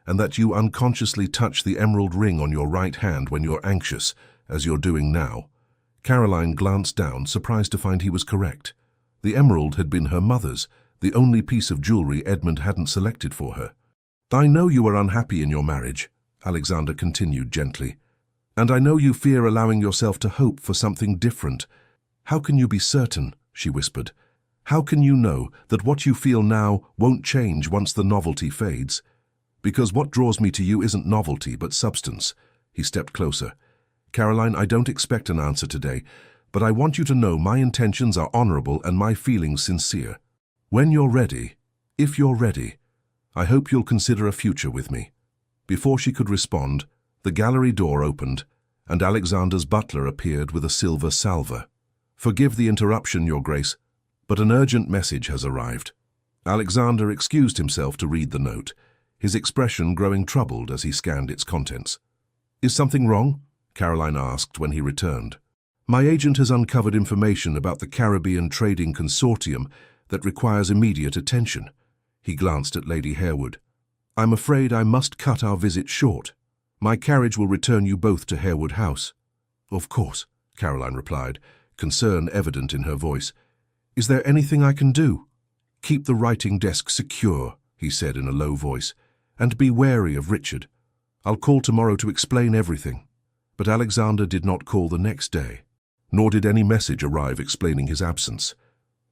and that you unconsciously touch the emerald ring on your right hand when you're anxious, as you're doing now." Caroline glanced down, surprised to find he was correct. The emerald had been her mother's, the only piece of jewelry Edmund hadn't selected for her. I know you are unhappy in your marriage, Alexander continued gently. And I know you fear allowing yourself to hope for something different. How can you be certain? She whispered. How can you know that what you feel now won't change once the novelty fades? Because what draws me to you isn't novelty, but substance. He stepped closer. Caroline, I don't expect an answer today, but I want you to know my intentions are honorable and my feelings sincere. When you're ready, if you're ready, I hope you'll consider a future with me. Before she could respond, the gallery door opened, and Alexander's butler appeared with a silver salver. Forgive the interruption, Your Grace, but an urgent message has arrived. Alexander excused himself to read the note, his expression growing troubled as he scanned its contents. Is something wrong? Caroline asked when he returned. My agent has uncovered information about the Caribbean trading consortium that requires immediate attention. He glanced at Lady Harewood. I'm afraid I must cut our visit short. My carriage will return you both to Harewood House. Of course, Caroline replied, concern evident in her voice. Is there anything I can do? Keep the writing desk secure, he said in a low voice, and be wary of Richard. I'll call tomorrow to explain everything. But Alexander did not call the next day, nor did any message arrive explaining his absence.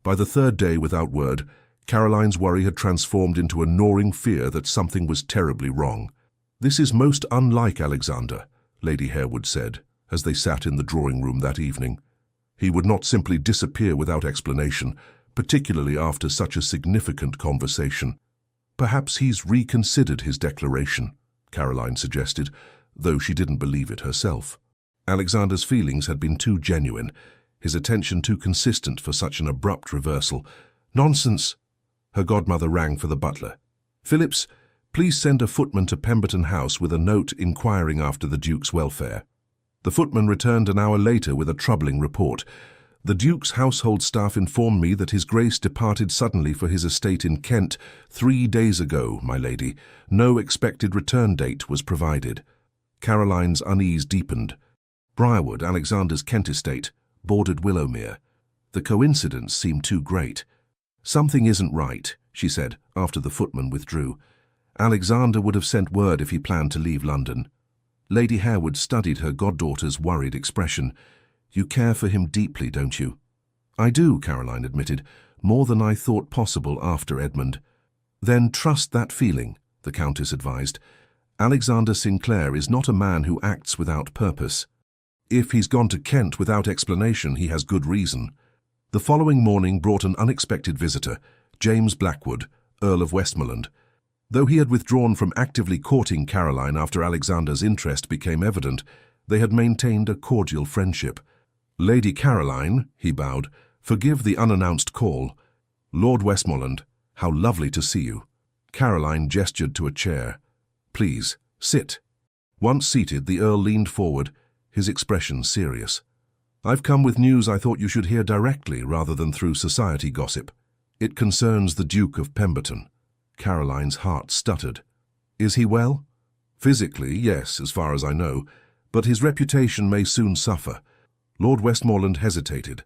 By the third day without word, Caroline's worry had transformed into a gnawing fear that something was terribly wrong. This is most unlike Alexander, Lady Harewood said, as they sat in the drawing-room that evening. He would not simply disappear without explanation, particularly after such a significant conversation. Perhaps he's reconsidered his declaration, Caroline suggested, though she didn't believe it herself. Alexander's feelings had been too genuine, his attention too consistent for such an abrupt reversal. Nonsense! Her godmother rang for the butler. Phillips, please send a footman to Pemberton House with a note inquiring after the Duke's welfare. The footman returned an hour later with a troubling report. The Duke's household staff informed me that His Grace departed suddenly for his estate in Kent 3 days ago, my lady. No expected return date was provided. Caroline's unease deepened. Briarwood, Alexander's Kent estate, bordered Willowmere. The coincidence seemed too great. Something isn't right, she said, after the footman withdrew. Alexander would have sent word if he planned to leave London. Lady Harewood studied her goddaughter's worried expression. You care for him deeply, don't you? I do, Caroline admitted, more than I thought possible after Edmund. Then trust that feeling, the Countess advised. Alexander Sinclair is not a man who acts without purpose. If he's gone to Kent without explanation, he has good reason. The following morning brought an unexpected visitor, James Blackwood, Earl of Westmoreland. Though he had withdrawn from actively courting Caroline after Alexander's interest became evident, they had maintained a cordial friendship. Lady Caroline, he bowed, forgive the unannounced call. Lord Westmoreland, how lovely to see you. Caroline gestured to a chair. Please, sit. Once seated, the Earl leaned forward, his expression serious. I've come with news I thought you should hear directly rather than through society gossip. It concerns the Duke of Pemberton. Caroline's heart stuttered. Is he well? Physically, yes, as far as I know, but his reputation may soon suffer. Lord Westmoreland hesitated.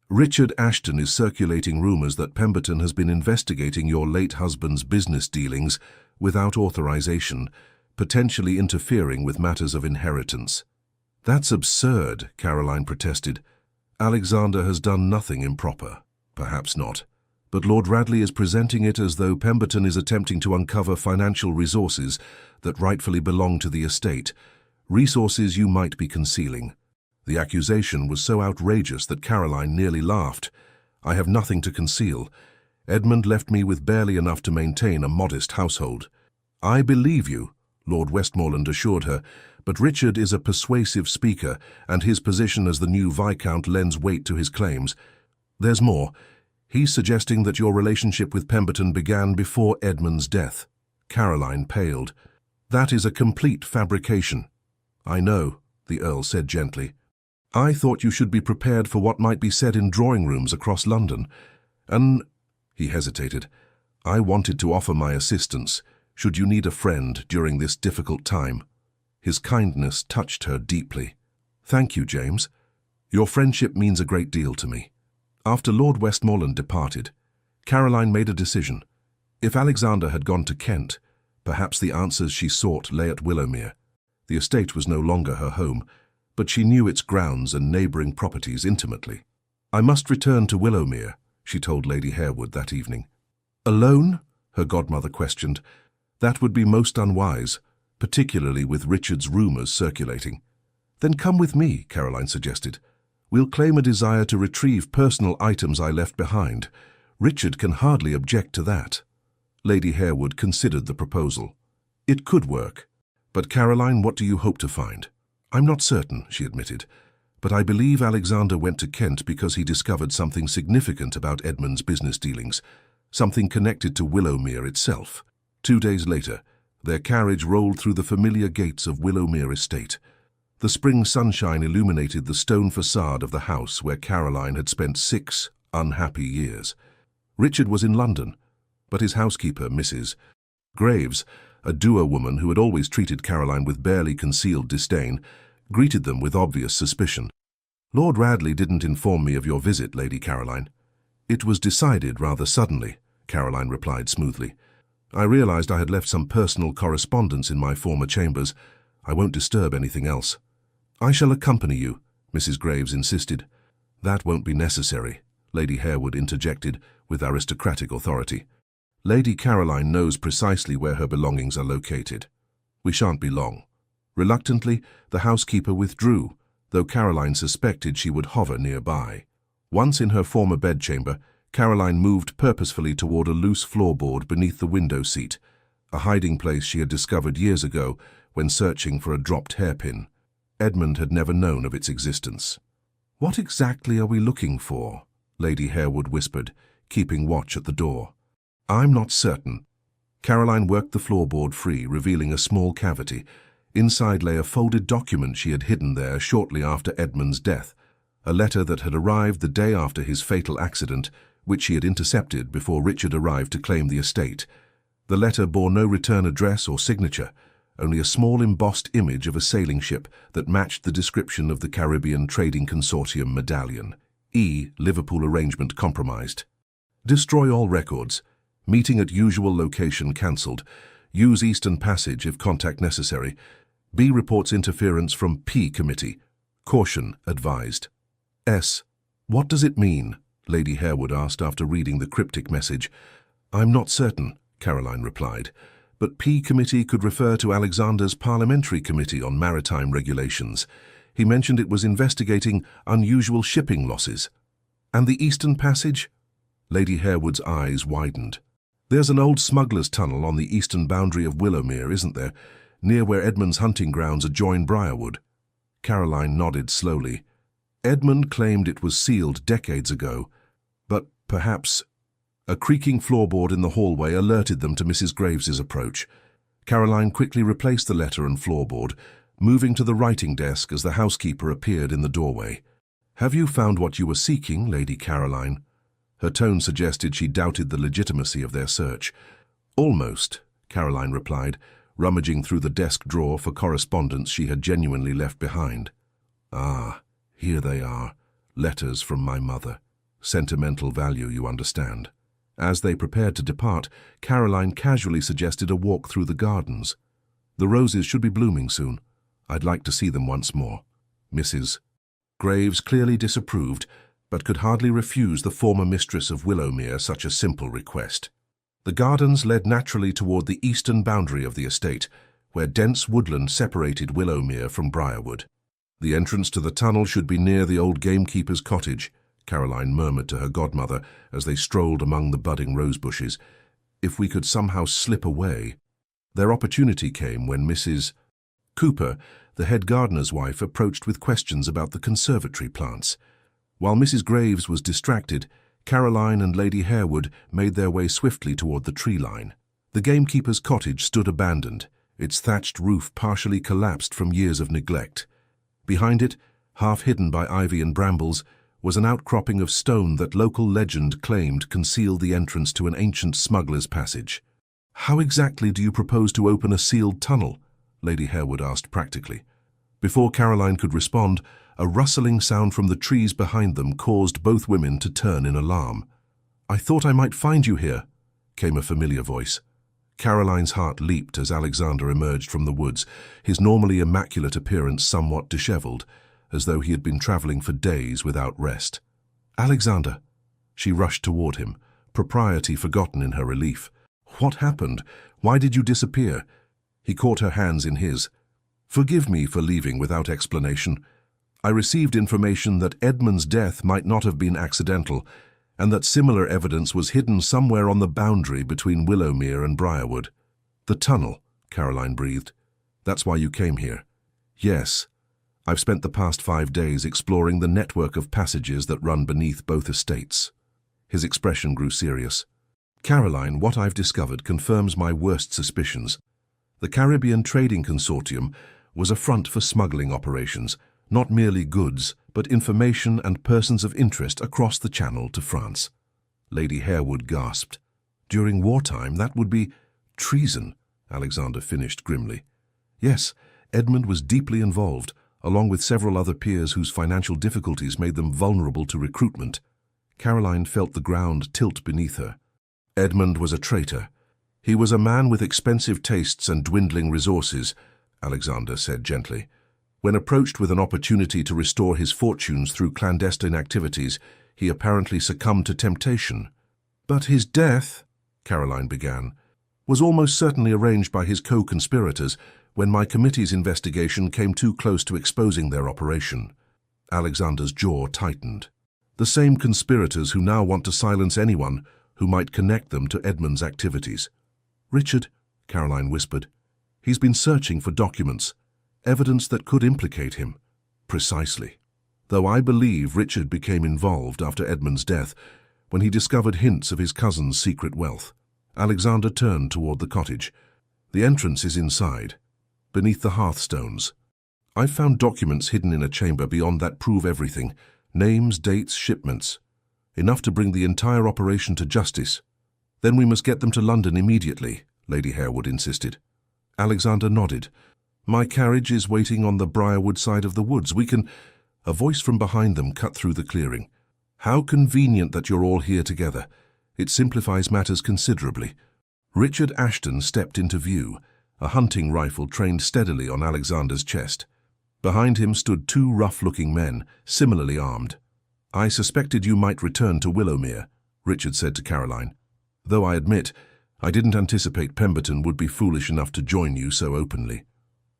Richard Ashton is circulating rumours that Pemberton has been investigating your late husband's business dealings without authorization, potentially interfering with matters of inheritance. That's absurd, Caroline protested. Alexander has done nothing improper. Perhaps not. But Lord Radley is presenting it as though Pemberton is attempting to uncover financial resources that rightfully belong to the estate, resources you might be concealing. The accusation was so outrageous that Caroline nearly laughed. I have nothing to conceal. Edmund left me with barely enough to maintain a modest household. I believe you, Lord Westmoreland assured her, but Richard is a persuasive speaker, and his position as the new Viscount lends weight to his claims. There's more. He's suggesting that your relationship with Pemberton began before Edmund's death. Caroline paled. That is a complete fabrication. I know, the Earl said gently. I thought you should be prepared for what might be said in drawing-rooms across London. And, he hesitated, I wanted to offer my assistance, should you need a friend during this difficult time. His kindness touched her deeply. Thank you, James. Your friendship means a great deal to me. After Lord Westmoreland departed, Caroline made a decision. If Alexander had gone to Kent, Perhaps the answers she sought lay at Willowmere. The estate was no longer her home, but she knew its grounds and neighbouring properties intimately. "I must return to Willowmere," she told Lady Harewood that evening. "Alone?" her godmother questioned. "That would be most unwise, particularly with Richard's rumours circulating." "Then come with me," Caroline suggested. "We'll claim a desire to retrieve personal items I left behind. Richard can hardly object to that." Lady Harewood considered the proposal. "It could work. But Caroline, what do you hope to find?" "I'm not certain," she admitted, "but I believe Alexander went to Kent because he discovered something significant about Edmund's business dealings, something connected to Willowmere itself." 2 days later, their carriage rolled through the familiar gates of Willowmere Estate. The spring sunshine illuminated the stone facade of the house where Caroline had spent 6 unhappy years. Richard was in London, but his housekeeper, Mrs. Graves, a dour woman who had always treated Caroline with barely concealed disdain, greeted them with obvious suspicion. "Lord Radley didn't inform me of your visit, Lady Caroline." "It was decided rather suddenly," Caroline replied smoothly. "I realized I had left some personal correspondence in my former chambers. I won't disturb anything else." "I shall accompany you," Mrs. Graves insisted. "That won't be necessary," Lady Harewood interjected with aristocratic authority. "Lady Caroline knows precisely where her belongings are located. We shan't be long." Reluctantly, the housekeeper withdrew, though Caroline suspected she would hover nearby. Once in her former bedchamber, Caroline moved purposefully toward a loose floorboard beneath the window seat, a hiding place she had discovered years ago when searching for a dropped hairpin. Edmund had never known of its existence. "What exactly are we looking for?" Lady Harewood whispered, keeping watch at the door. "I'm not certain." Caroline worked the floorboard free, revealing a small cavity. Inside lay a folded document she had hidden there shortly after Edmund's death, a letter that had arrived the day after his fatal accident, which she had intercepted before Richard arrived to claim the estate. The letter bore no return address or signature, only a small embossed image of a sailing ship that matched the description of the Caribbean Trading Consortium medallion. Liverpool arrangement compromised. Destroy all records. Meeting at usual location cancelled. Use Eastern Passage if contact necessary. B reports interference from P committee. Caution advised. S. What does it mean? Lady Harewood asked after reading the cryptic message. "I'm not certain," Caroline replied, "but P committee could refer to Alexander's Parliamentary Committee on Maritime Regulations. He mentioned it was investigating unusual shipping losses." "And the Eastern Passage?" Lady Harewood's eyes widened. "There's an old smuggler's tunnel on the eastern boundary of Willowmere, isn't there, near where Edmund's hunting grounds adjoin Briarwood?" Caroline nodded slowly. "Edmund claimed it was sealed decades ago, but perhaps—" A creaking floorboard in the hallway alerted them to Mrs. Graves's approach. Caroline quickly replaced the letter and floorboard, moving to the writing desk as the housekeeper appeared in the doorway. "Have you found what you were seeking, Lady Caroline?" Her tone suggested she doubted the legitimacy of their search. "Almost," Caroline replied, rummaging through the desk drawer for correspondence she had genuinely left behind. "Ah, here they are. Letters from my mother. Sentimental value, you understand." As they prepared to depart, Caroline casually suggested a walk through the gardens. "The roses should be blooming soon. I'd like to see them once more." Mrs. Graves clearly disapproved, but could hardly refuse the former mistress of Willowmere such a simple request. The gardens led naturally toward the eastern boundary of the estate, where dense woodland separated Willowmere from Briarwood. "The entrance to the tunnel should be near the old gamekeeper's cottage," Caroline murmured to her godmother as they strolled among the budding rose bushes. "If we could somehow slip away." Their opportunity came when Mrs. Cooper, the head gardener's wife, approached with questions about the conservatory plants. While Mrs. Graves was distracted, Caroline and Lady Harewood made their way swiftly toward the tree line. The gamekeeper's cottage stood abandoned, its thatched roof partially collapsed from years of neglect. Behind it, half hidden by ivy and brambles, was an outcropping of stone that local legend claimed concealed the entrance to an ancient smuggler's passage. "How exactly do you propose to open a sealed tunnel?" Lady Harewood asked practically. Before Caroline could respond, a rustling sound from the trees behind them caused both women to turn in alarm. "I thought I might find you here," came a familiar voice. Caroline's heart leaped as Alexander emerged from the woods, his normally immaculate appearance somewhat disheveled, as though he had been traveling for days without rest. "Alexander!" She rushed toward him, propriety forgotten in her relief. "What happened? Why did you disappear?" He caught her hands in his. "Forgive me for leaving without explanation. I received information that Edmund's death might not have been accidental, and that similar evidence was hidden somewhere on the boundary between Willowmere and Briarwood." "The tunnel," Caroline breathed. "That's why you came here." "Yes. I've spent the past 5 days exploring the network of passages that run beneath both estates." His expression grew serious. "Caroline, what I've discovered confirms my worst suspicions. The Caribbean Trading Consortium was a front for smuggling operations, not merely goods, but information and persons of interest across the Channel to France." Lady Harewood gasped. "During wartime, that would be treason," Alexander finished grimly. "Yes, Edmund was deeply involved, along with several other peers whose financial difficulties made them vulnerable to recruitment." Caroline felt the ground tilt beneath her. "Edmund was a traitor. He was a man with expensive tastes and dwindling resources," Alexander said gently. "When approached with an opportunity to restore his fortunes through clandestine activities, he apparently succumbed to temptation." "But his death," Caroline began, "was almost certainly arranged by his co-conspirators when my committee's investigation came too close to exposing their operation." Alexander's jaw tightened. "The same conspirators who now want to silence anyone who might connect them to Edmund's activities." "Richard," Caroline whispered, "he's been searching for documents, evidence that could implicate him." "Precisely. Though I believe Richard became involved after Edmund's death, when he discovered hints of his cousin's secret wealth." Alexander turned toward the cottage. "The entrance is inside, beneath the hearthstones. I've found documents hidden in a chamber beyond that prove everything. Names, dates, shipments. Enough to bring the entire operation to justice." "Then we must get them to London immediately," Lady Harewood insisted. Alexander nodded. "My carriage is waiting on the Briarwood side of the woods. We can—" A voice from behind them cut through the clearing. "How convenient that you're all here together. It simplifies matters considerably." Richard Ashton stepped into view, a hunting rifle trained steadily on Alexander's chest. Behind him stood 2 rough-looking men, similarly armed. "I suspected you might return to Willowmere," Richard said to Caroline. "Though I admit, I didn't anticipate Pemberton would be foolish enough to join you so openly."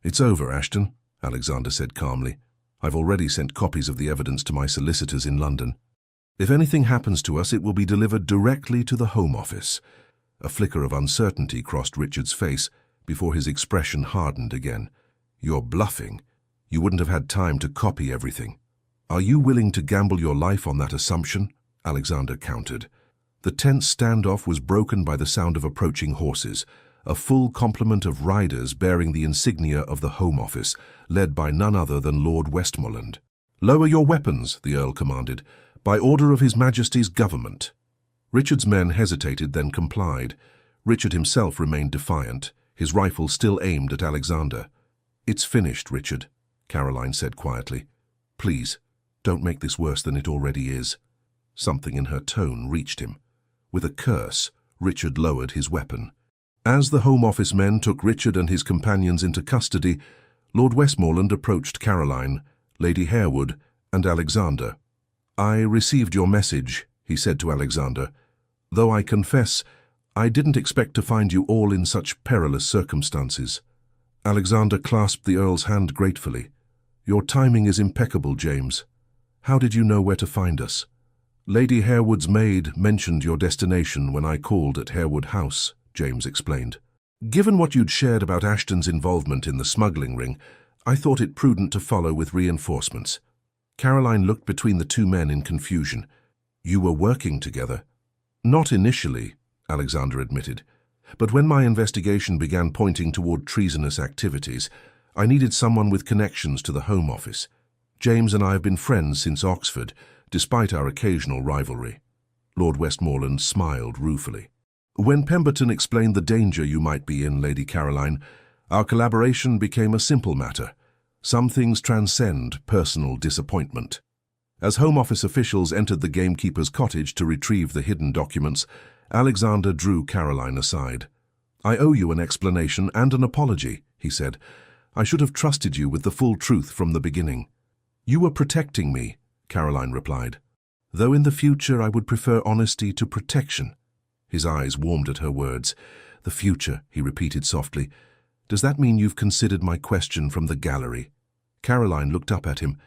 "It's over, Ashton," Alexander said calmly. "I've already sent copies of the evidence to my solicitors in London. If anything happens to us, it will be delivered directly to the Home Office." A flicker of uncertainty crossed Richard's face before his expression hardened again. "You're bluffing. You wouldn't have had time to copy everything." "Are you willing to gamble your life on that assumption?" Alexander countered. The tense standoff was broken by the sound of approaching horses, a full complement of riders bearing the insignia of the Home Office, led by none other than Lord Westmoreland. "Lower your weapons," the Earl commanded, "by order of His Majesty's government." Richard's men hesitated, then complied. Richard himself remained defiant, his rifle still aimed at Alexander. "It's finished, Richard," Caroline said quietly. "Please, don't make this worse than it already is." Something in her tone reached him. With a curse, Richard lowered his weapon. As the Home Office men took Richard and his companions into custody, Lord Westmoreland approached Caroline, Lady Harewood, and Alexander. "I received your message," he said to Alexander, "though I confess I didn't expect to find you all in such perilous circumstances." Alexander clasped the Earl's hand gratefully. "Your timing is impeccable, James. How did you know where to find us?" "Lady Harewood's maid mentioned your destination when I called at Harewood House," James explained. "Given what you'd shared about Ashton's involvement in the smuggling ring, I thought it prudent to follow with reinforcements." Caroline looked between the 2 men in confusion. "You were working together?" "Not initially," Alexander admitted. "But when my investigation began pointing toward treasonous activities, I needed someone with connections to the Home Office. James and I have been friends since Oxford, despite our occasional rivalry." Lord Westmoreland smiled ruefully. "When Pemberton explained the danger you might be in, Lady Caroline, our collaboration became a simple matter. Some things transcend personal disappointment." As Home Office officials entered the gamekeeper's cottage to retrieve the hidden documents, Alexander drew Caroline aside. "I owe you an explanation and an apology," he said. "I should have trusted you with the full truth from the beginning." "You were protecting me," Caroline replied. "Though in the future I would prefer honesty to protection." His eyes warmed at her words. "The future," he repeated softly. "Does that mean you've considered my question from the gallery?" Caroline looked up at him.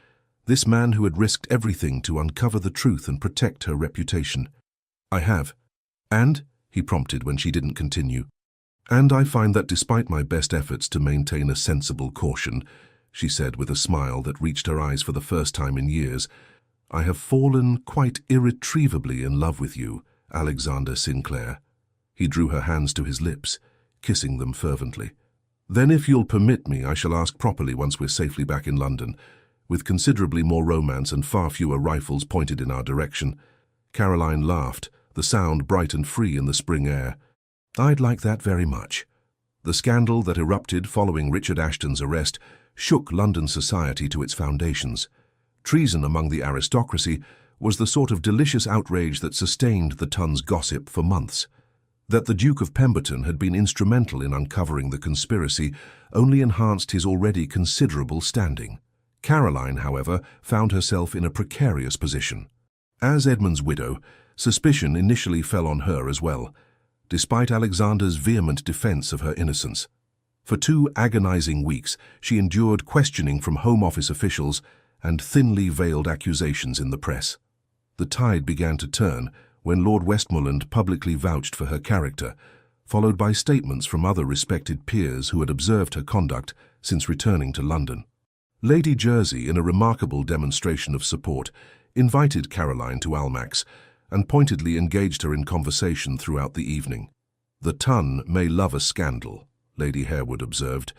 This man who had risked everything to uncover the truth and protect her reputation. "I have." "And?" he prompted when she didn't continue. "And I find that despite my best efforts to maintain a sensible caution," she said with a smile that reached her eyes for the first time in years, "I have fallen quite irretrievably in love with you, Alexander Sinclair." He drew her hands to his lips, kissing them fervently. "Then if you'll permit me, I shall ask properly once we're safely back in London, with considerably more romance and far fewer rifles pointed in our direction." Caroline laughed, the sound bright and free in the spring air. "I'd like that very much." The scandal that erupted following Richard Ashton's arrest shook London society to its foundations. Treason among the aristocracy was the sort of delicious outrage that sustained the Ton's gossip for months. That the Duke of Pemberton had been instrumental in uncovering the conspiracy only enhanced his already considerable standing. Caroline, however, found herself in a precarious position. As Edmund's widow, suspicion initially fell on her as well, despite Alexander's vehement defense of her innocence. For 2 agonizing weeks, she endured questioning from Home Office officials and thinly veiled accusations in the press. The tide began to turn when Lord Westmoreland publicly vouched for her character, followed by statements from other respected peers who had observed her conduct since returning to London. Lady Jersey, in a remarkable demonstration of support, invited Caroline to Almack's and pointedly engaged her in conversation throughout the evening. "The Ton may love a scandal," Lady Harewood observed,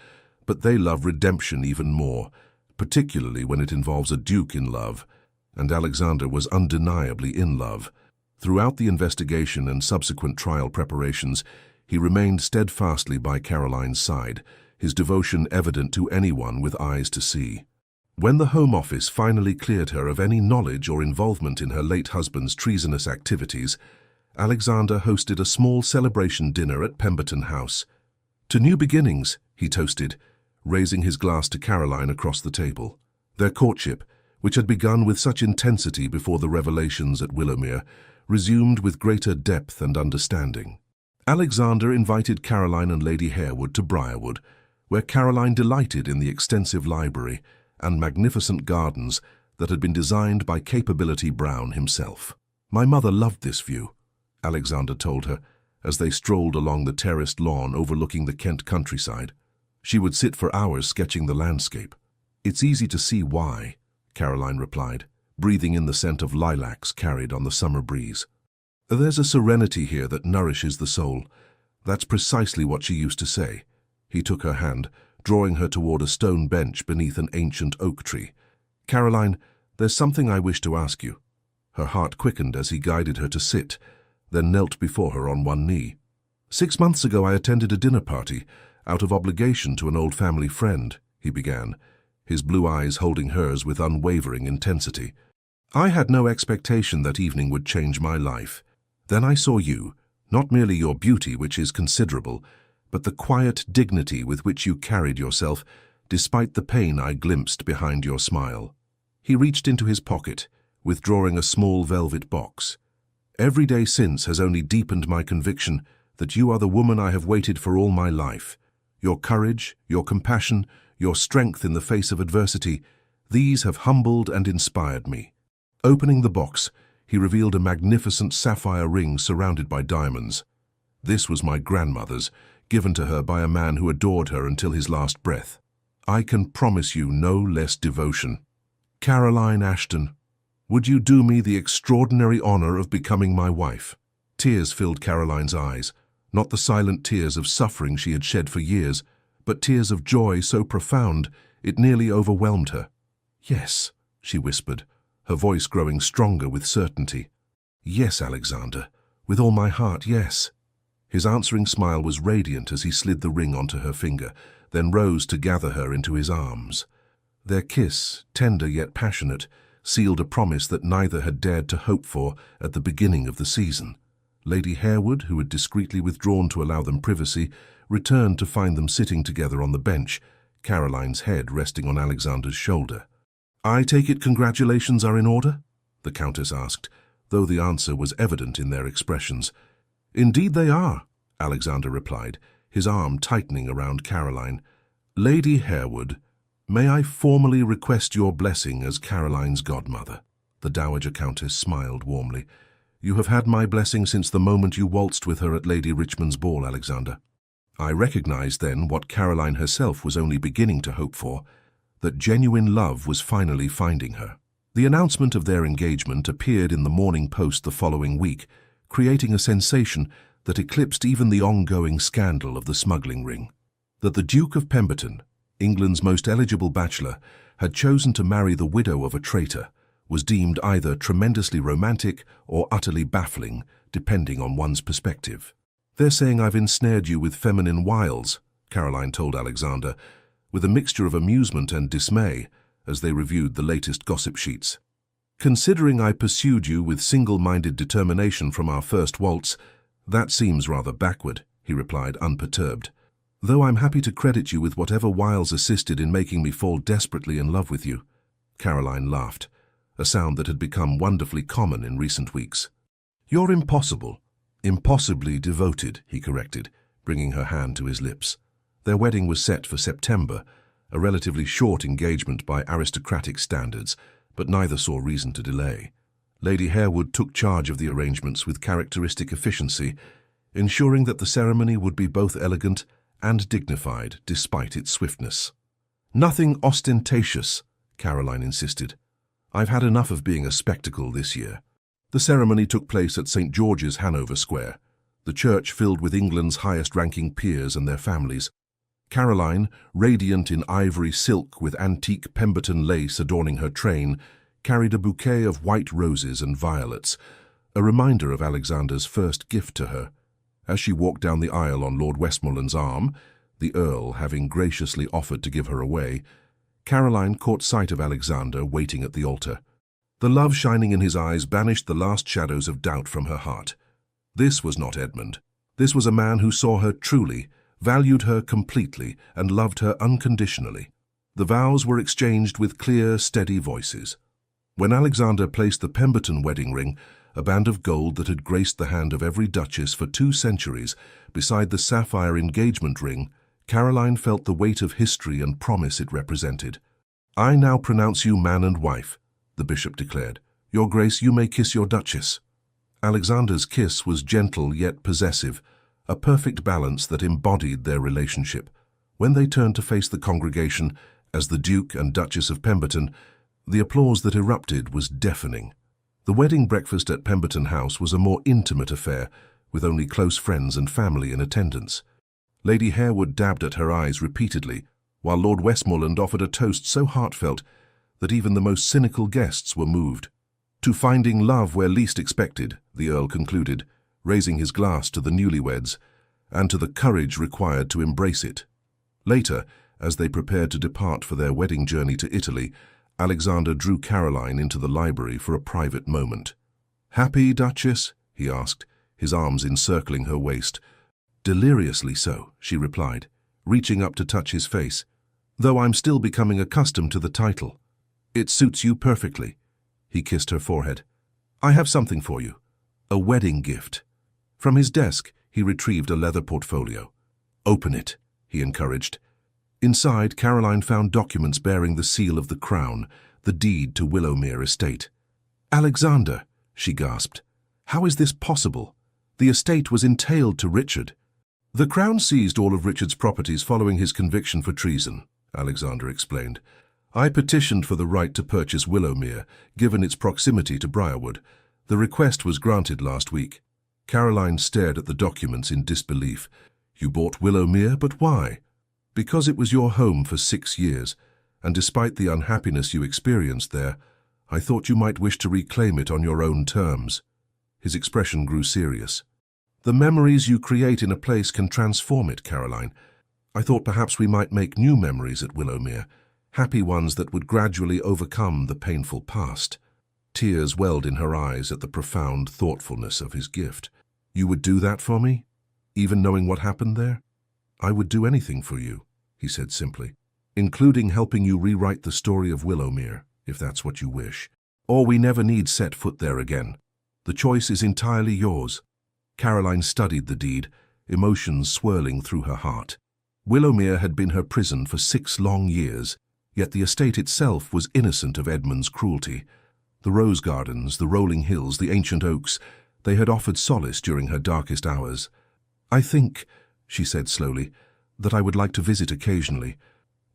"but they love redemption even more, particularly when it involves a duke in love," and Alexander was undeniably in love. Throughout the investigation and subsequent trial preparations, he remained steadfastly by Caroline's side, his devotion evident to anyone with eyes to see. When the Home Office finally cleared her of any knowledge or involvement in her late husband's treasonous activities, Alexander hosted a small celebration dinner at Pemberton House. "To new beginnings," he toasted, raising his glass to Caroline across the table. Their courtship, which had begun with such intensity before the revelations at Willowmere, resumed with greater depth and understanding. Alexander invited Caroline and Lady Harewood to Briarwood, where Caroline delighted in the extensive library and magnificent gardens that had been designed by Capability Brown himself. "My mother loved this view," Alexander told her, as they strolled along the terraced lawn overlooking the Kent countryside. "She would sit for hours sketching the landscape." "It's easy to see why," Caroline replied, breathing in the scent of lilacs carried on the summer breeze. "There's a serenity here that nourishes the soul." That's precisely what she used to say. He took her hand, drawing her toward a stone bench beneath an ancient oak tree. "Caroline, there's something I wish to ask you." Her heart quickened as he guided her to sit, then knelt before her on one knee. "6 months ago I attended a dinner party, out of obligation to an old family friend," he began, his blue eyes holding hers with unwavering intensity. "I had no expectation that evening would change my life. Then I saw you, not merely your beauty, which is considerable, but the quiet dignity with which you carried yourself, despite the pain I glimpsed behind your smile." He reached into his pocket, withdrawing a small velvet box. "Every day since has only deepened my conviction that you are the woman I have waited for all my life. Your courage, your compassion, your strength in the face of adversity, these have humbled and inspired me." Opening the box, he revealed a magnificent sapphire ring surrounded by diamonds. "This was my grandmother's, given to her by a man who adored her until his last breath. I can promise you no less devotion. Caroline Ashton, would you do me the extraordinary honor of becoming my wife?" Tears filled Caroline's eyes, not the silent tears of suffering she had shed for years, but tears of joy so profound it nearly overwhelmed her. "Yes," she whispered, her voice growing stronger with certainty. "Yes, Alexander, with all my heart, yes." His answering smile was radiant as he slid the ring onto her finger, then rose to gather her into his arms. Their kiss, tender yet passionate, sealed a promise that neither had dared to hope for at the beginning of the season. Lady Harewood, who had discreetly withdrawn to allow them privacy, returned to find them sitting together on the bench, Caroline's head resting on Alexander's shoulder. "I take it congratulations are in order?" the Countess asked, though the answer was evident in their expressions. "Indeed they are," Alexander replied, his arm tightening around Caroline. "Lady Harewood, may I formally request your blessing as Caroline's godmother?" The Dowager Countess smiled warmly. "You have had my blessing since the moment you waltzed with her at Lady Richmond's ball, Alexander." I recognized then what Caroline herself was only beginning to hope for, that genuine love was finally finding her. The announcement of their engagement appeared in the Morning Post the following week, creating a sensation that eclipsed even the ongoing scandal of the smuggling ring. That the Duke of Pemberton, England's most eligible bachelor, had chosen to marry the widow of a traitor was deemed either tremendously romantic or utterly baffling, depending on one's perspective. "They're saying I've ensnared you with feminine wiles," Caroline told Alexander, with a mixture of amusement and dismay as they reviewed the latest gossip sheets. "Considering I pursued you with single-minded determination from our first waltz, that seems rather backward," he replied, unperturbed. "Though I'm happy to credit you with whatever wiles assisted in making me fall desperately in love with you." Caroline laughed, a sound that had become wonderfully common in recent weeks. "You're impossible. Impossibly devoted," he corrected, bringing her hand to his lips. Their wedding was set for September, a relatively short engagement by aristocratic standards, but neither saw reason to delay. Lady Harewood took charge of the arrangements with characteristic efficiency, ensuring that the ceremony would be both elegant and dignified despite its swiftness. "Nothing ostentatious," Caroline insisted. "I've had enough of being a spectacle this year." The ceremony took place at St. George's, Hanover Square, the church filled with England's highest-ranking peers and their families. Caroline, radiant in ivory silk with antique Pemberton lace adorning her train, carried a bouquet of white roses and violets, a reminder of Alexander's first gift to her. As she walked down the aisle on Lord Westmoreland's arm, the Earl having graciously offered to give her away, Caroline caught sight of Alexander waiting at the altar. The love shining in his eyes banished the last shadows of doubt from her heart. This was not Edmund. This was a man who saw her truly, valued her completely, and loved her unconditionally. The vows were exchanged with clear, steady voices. When Alexander placed the Pemberton wedding ring, a band of gold that had graced the hand of every duchess for 2 centuries, beside the sapphire engagement ring, Caroline felt the weight of history and promise it represented. "I now pronounce you man and wife," the bishop declared. "Your Grace, you may kiss your Duchess." Alexander's kiss was gentle yet possessive, a perfect balance that embodied their relationship. When they turned to face the congregation as the Duke and Duchess of Pemberton, the applause that erupted was deafening. The wedding breakfast at Pemberton House was a more intimate affair, with only close friends and family in attendance. Lady Harewood dabbed at her eyes repeatedly, while Lord Westmoreland offered a toast so heartfelt that even the most cynical guests were moved. "To finding love where least expected," the Earl concluded, raising his glass to the newlyweds, "and to the courage required to embrace it." Later, as they prepared to depart for their wedding journey to Italy, Alexander drew Caroline into the library for a private moment. "Happy, Duchess?" he asked, his arms encircling her waist. "Deliriously so," she replied, reaching up to touch his face, "though I'm still becoming accustomed to the title." "It suits you perfectly." He kissed her forehead. "I have something for you. A wedding gift." From his desk, he retrieved a leather portfolio. "Open it," he encouraged. Inside, Caroline found documents bearing the seal of the Crown, the deed to Willowmere Estate. "Alexander," she gasped, "how is this possible? The estate was entailed to Richard." "The Crown seized all of Richard's properties following his conviction for treason," Alexander explained. "I petitioned for the right to purchase Willowmere, given its proximity to Briarwood. The request was granted last week." Caroline stared at the documents in disbelief. "You bought Willowmere, but why?" "Because it was your home for 6 years, and despite the unhappiness you experienced there, I thought you might wish to reclaim it on your own terms." His expression grew serious. "The memories you create in a place can transform it, Caroline. I thought perhaps we might make new memories at Willowmere, happy ones that would gradually overcome the painful past." Tears welled in her eyes at the profound thoughtfulness of his gift. You would do that for me? Even knowing what happened there? I would do anything for you, he said simply, including helping you rewrite the story of Willowmere, if that's what you wish. Or we never need set foot there again. The choice is entirely yours. Caroline studied the deed, emotions swirling through her heart. Willowmere had been her prison for 6 long years, yet the estate itself was innocent of Edmund's cruelty. The rose gardens, the rolling hills, the ancient oaks, they had offered solace during her darkest hours. I think, she said slowly, that I would like to visit occasionally.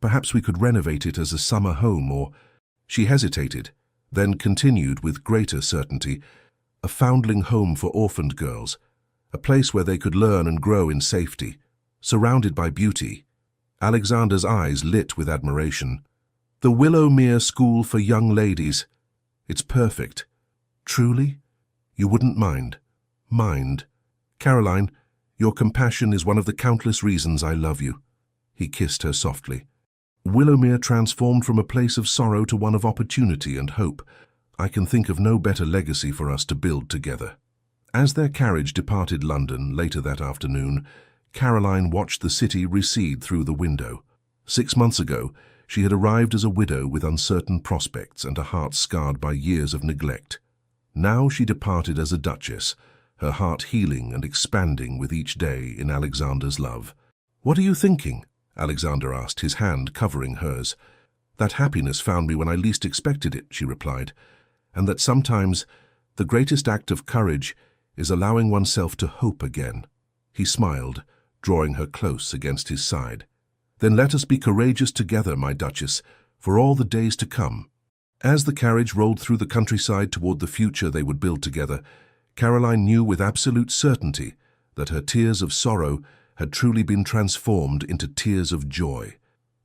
Perhaps we could renovate it as a summer home, or... She hesitated, then continued with greater certainty, a foundling home for orphaned girls, a place where they could learn and grow in safety, surrounded by beauty. Alexander's eyes lit with admiration. The Willowmere School for Young Ladies. It's perfect. Truly? You wouldn't mind? Mind? Caroline, your compassion is one of the countless reasons I love you. He kissed her softly. Willowmere transformed from a place of sorrow to one of opportunity and hope. I can think of no better legacy for us to build together. As their carriage departed London later that afternoon, Caroline watched the city recede through the window. 6 months ago, she had arrived as a widow with uncertain prospects and a heart scarred by years of neglect. Now she departed as a duchess, her heart healing and expanding with each day in Alexander's love. "What are you thinking?" Alexander asked, his hand covering hers. "That happiness found me when I least expected it," she replied, "and that sometimes the greatest act of courage is allowing oneself to hope again." He smiled, drawing her close against his side. "Then let us be courageous together, my Duchess, for all the days to come." As the carriage rolled through the countryside toward the future they would build together, Caroline knew with absolute certainty that her tears of sorrow had truly been transformed into tears of joy,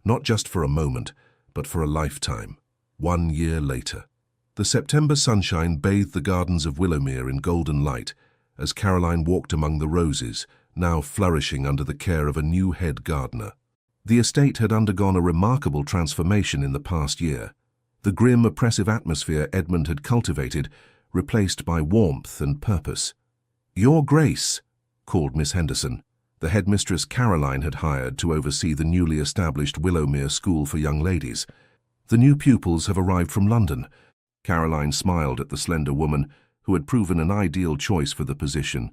not just for a moment, but for a lifetime. 1 year later. The September sunshine bathed the gardens of Willowmere in golden light as Caroline walked among the roses, now flourishing under the care of a new head gardener. The estate had undergone a remarkable transformation in the past year. The grim, oppressive atmosphere Edmund had cultivated, replaced by warmth and purpose. "Your Grace," called Miss Henderson, the headmistress Caroline had hired to oversee the newly established Willowmere School for Young Ladies. "The new pupils have arrived from London." Caroline smiled at the slender woman, who had proven an ideal choice for the position.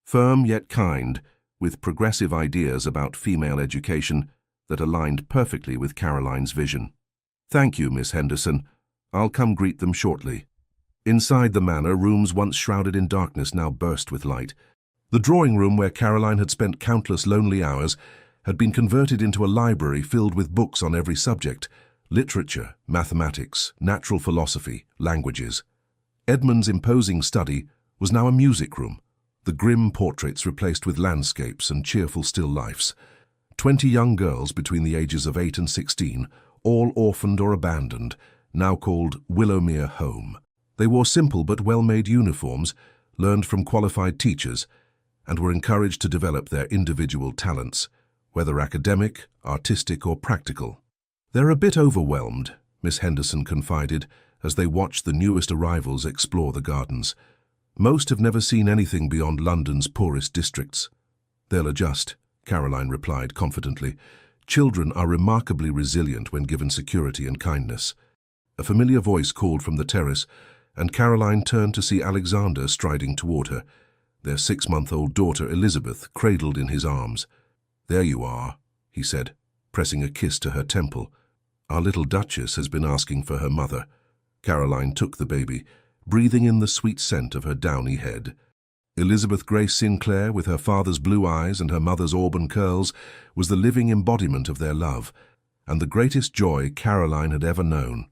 Firm yet kind, with progressive ideas about female education that aligned perfectly with Caroline's vision. "Thank you, Miss Henderson. I'll come greet them shortly." Inside the manor, rooms once shrouded in darkness now burst with light. The drawing room where Caroline had spent countless lonely hours had been converted into a library filled with books on every subject: literature, mathematics, natural philosophy, languages. Edmund's imposing study was now a music room, the grim portraits replaced with landscapes and cheerful still lifes. 20 young girls between the ages of 8 and 16, all orphaned or abandoned, now called Willowmere Home. They wore simple but well-made uniforms, learned from qualified teachers, and were encouraged to develop their individual talents, whether academic, artistic, or practical. "They're a bit overwhelmed," Miss Henderson confided as they watched the newest arrivals explore the gardens. "Most have never seen anything beyond London's poorest districts." "They'll adjust," Caroline replied confidently. "Children are remarkably resilient when given security and kindness." A familiar voice called from the terrace, and Caroline turned to see Alexander striding toward her, their 6-month-old daughter Elizabeth cradled in his arms. "There you are," he said, pressing a kiss to her temple. "Our little Duchess has been asking for her mother." Caroline took the baby, breathing in the sweet scent of her downy head. Elizabeth Grace Sinclair, with her father's blue eyes and her mother's auburn curls, was the living embodiment of their love, and the greatest joy Caroline had ever known.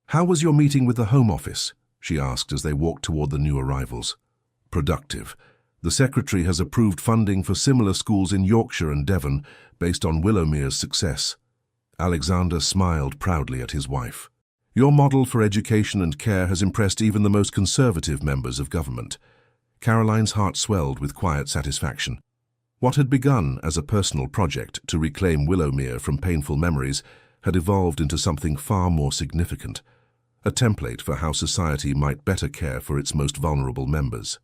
"How was your meeting with the Home Office?" she asked as they walked toward the new arrivals. "Productive. The Secretary has approved funding for similar schools in Yorkshire and Devon based on Willowmere's success." Alexander smiled proudly at his wife. "Your model for education and care has impressed even the most conservative members of government." Caroline's heart swelled with quiet satisfaction. What had begun as a personal project to reclaim Willowmere from painful memories had evolved into something far more significant, a template for how society might better care for its most vulnerable members.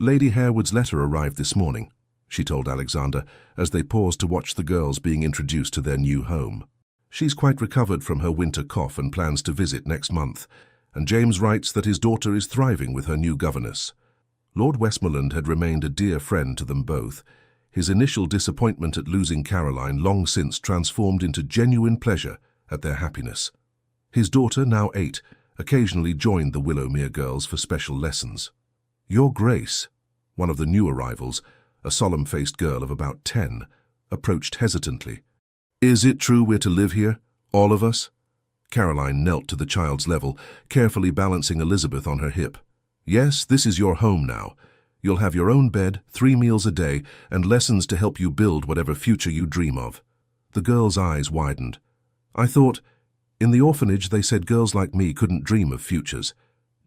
Lady Harewood's letter arrived this morning, she told Alexander as they paused to watch the girls being introduced to their new home. She's quite recovered from her winter cough and plans to visit next month, and James writes that his daughter is thriving with her new governess. Lord Westmoreland had remained a dear friend to them both. His initial disappointment at losing Caroline long since transformed into genuine pleasure at their happiness. His daughter, now 8, occasionally joined the Willowmere girls for special lessons. Your Grace, one of the new arrivals, a solemn-faced girl of about 10, approached hesitantly. Is it true we're to live here, all of us? Caroline knelt to the child's level, carefully balancing Elizabeth on her hip. Yes, this is your home now. You'll have your own bed, 3 meals a day, and lessons to help you build whatever future you dream of. The girl's eyes widened. I thought, in the orphanage they said girls like me couldn't dream of futures,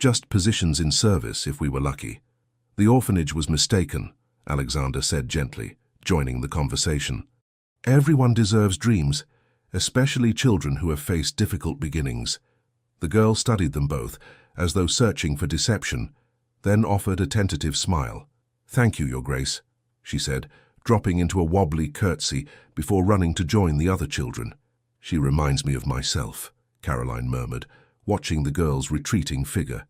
just positions in service if we were lucky. The orphanage was mistaken, Alexander said gently, joining the conversation. Everyone deserves dreams, especially children who have faced difficult beginnings. The girl studied them both, as though searching for deception, then offered a tentative smile. Thank you, Your Grace, she said, dropping into a wobbly curtsy before running to join the other children. She reminds me of myself, Caroline murmured, watching the girl's retreating figure.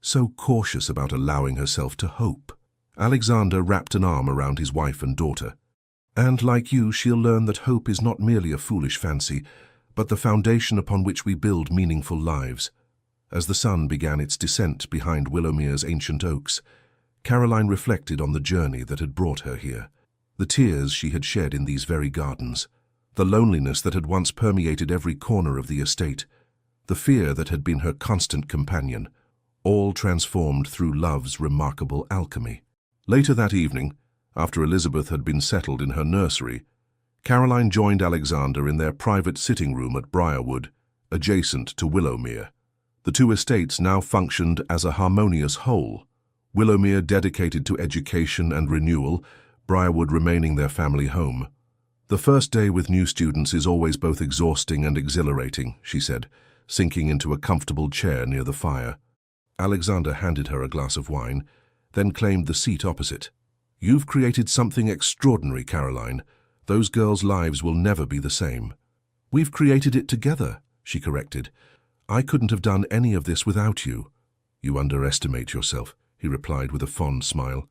So cautious about allowing herself to hope. Alexander wrapped an arm around his wife and daughter. And like you, she'll learn that hope is not merely a foolish fancy, but the foundation upon which we build meaningful lives. As the sun began its descent behind Willowmere's ancient oaks, Caroline reflected on the journey that had brought her here, the tears she had shed in these very gardens, the loneliness that had once permeated every corner of the estate, the fear that had been her constant companion, all transformed through love's remarkable alchemy. Later that evening, after Elizabeth had been settled in her nursery, Caroline joined Alexander in their private sitting room at Briarwood, adjacent to Willowmere. The two estates now functioned as a harmonious whole, Willowmere dedicated to education and renewal, Briarwood remaining their family home. The first day with new students is always both exhausting and exhilarating, she said, sinking into a comfortable chair near the fire. Alexander handed her a glass of wine, then claimed the seat opposite. You've created something extraordinary, Caroline. Those girls' lives will never be the same. We've created it together, she corrected. I couldn't have done any of this without you. You underestimate yourself, he replied with a fond smile.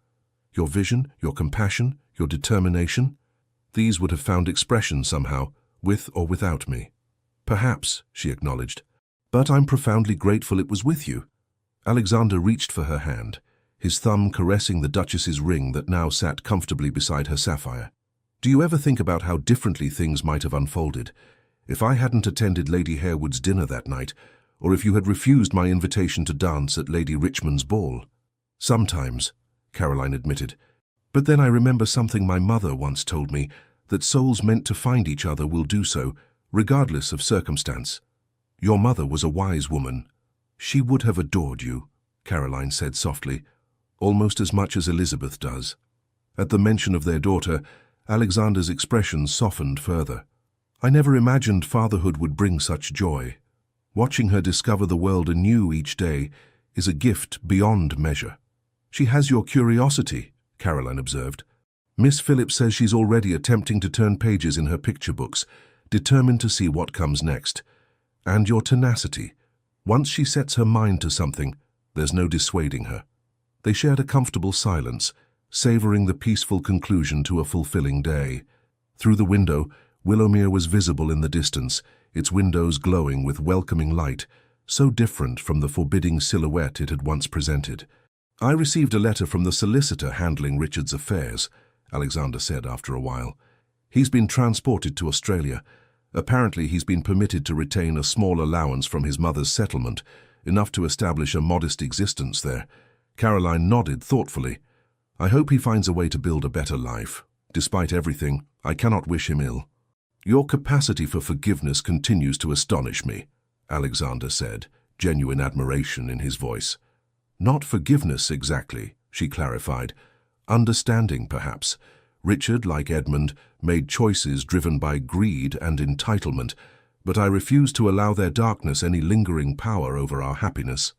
Your vision, your compassion, your determination, these would have found expression somehow, with or without me. Perhaps, she acknowledged, but I'm profoundly grateful it was with you. Alexander reached for her hand, his thumb caressing the Duchess's ring that now sat comfortably beside her sapphire. Do you ever think about how differently things might have unfolded if I hadn't attended Lady Harewood's dinner that night, or if you had refused my invitation to dance at Lady Richmond's ball? Sometimes, Caroline admitted, but then I remember something my mother once told me, that souls meant to find each other will do so, regardless of circumstance. Your mother was a wise woman. She would have adored you, Caroline said softly, almost as much as Elizabeth does. At the mention of their daughter, Alexander's expression softened further. I never imagined fatherhood would bring such joy. Watching her discover the world anew each day is a gift beyond measure. She has your curiosity, Caroline observed. Miss Phillips says she's already attempting to turn pages in her picture books, determined to see what comes next. And your tenacity. Once she sets her mind to something, there's no dissuading her. They shared a comfortable silence, savoring the peaceful conclusion to a fulfilling day. Through the window, Willowmere was visible in the distance, its windows glowing with welcoming light, so different from the forbidding silhouette it had once presented. I received a letter from the solicitor handling Richard's affairs, Alexander said after a while. He's been transported to Australia. Apparently he's been permitted to retain a small allowance from his mother's settlement, enough to establish a modest existence there. Caroline nodded thoughtfully. I hope he finds a way to build a better life. Despite everything, I cannot wish him ill. Your capacity for forgiveness continues to astonish me, Alexander said, genuine admiration in his voice. Not forgiveness exactly, she clarified. Understanding, perhaps. Richard, like Edmund, made choices driven by greed and entitlement, but I refuse to allow their darkness any lingering power over our happiness.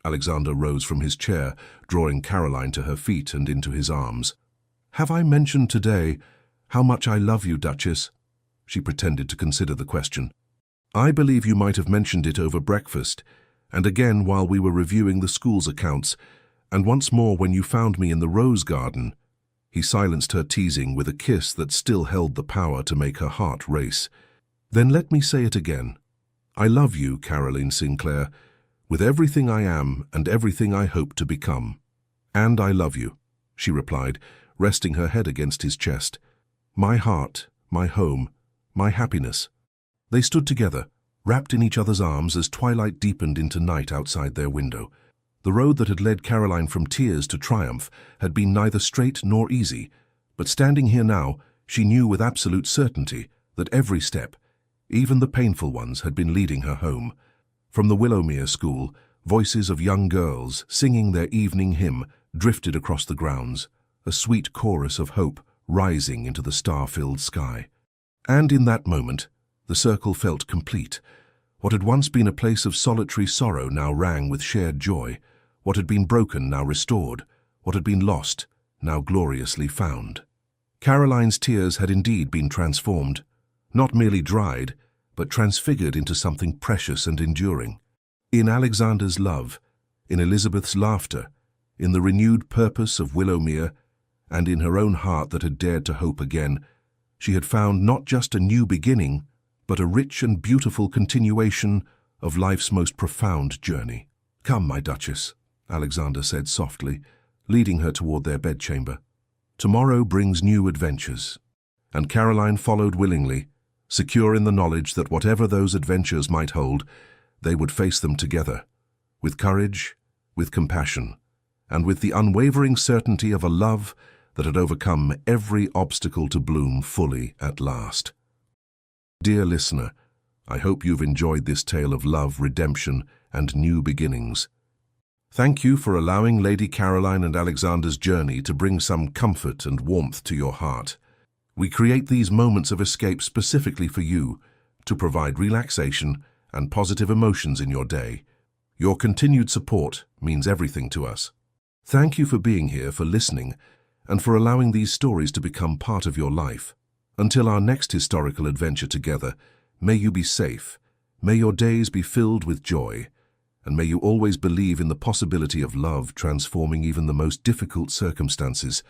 Alexander rose from his chair, drawing Caroline to her feet and into his arms. "Have I mentioned today how much I love you, Duchess?" She pretended to consider the question. "I believe you might have mentioned it over breakfast, and again while we were reviewing the school's accounts, and once more when you found me in the rose garden." He silenced her teasing with a kiss that still held the power to make her heart race. "Then let me say it again. I love you, Caroline Sinclair, with everything I am and everything I hope to become." "And I love you," she replied, resting her head against his chest. "My heart, my home, my happiness." They stood together, wrapped in each other's arms as twilight deepened into night outside their window. The road that had led Caroline from tears to triumph had been neither straight nor easy, but standing here now, she knew with absolute certainty that every step, even the painful ones, had been leading her home. From the Willowmere School, voices of young girls singing their evening hymn drifted across the grounds, a sweet chorus of hope rising into the star-filled sky. And in that moment, the circle felt complete. What had once been a place of solitary sorrow now rang with shared joy. What had been broken now restored. What had been lost now gloriously found. Caroline's tears had indeed been transformed, not merely dried, but transfigured into something precious and enduring. In Alexander's love, in Elizabeth's laughter, in the renewed purpose of Willowmere, and in her own heart that had dared to hope again, she had found not just a new beginning, but a rich and beautiful continuation of life's most profound journey. "Come, my Duchess," Alexander said softly, leading her toward their bedchamber. "Tomorrow brings new adventures." And Caroline followed willingly, secure in the knowledge that whatever those adventures might hold, they would face them together, with courage, with compassion, and with the unwavering certainty of a love that had overcome every obstacle to bloom fully at last. Dear listener, I hope you've enjoyed this tale of love, redemption, and new beginnings. Thank you for allowing Lady Caroline and Alexander's journey to bring some comfort and warmth to your heart. We create these moments of escape specifically for you, to provide relaxation and positive emotions in your day. Your continued support means everything to us. Thank you for being here, for listening, and for allowing these stories to become part of your life. Until our next historical adventure together, may you be safe, may your days be filled with joy, and may you always believe in the possibility of love transforming even the most difficult circumstances.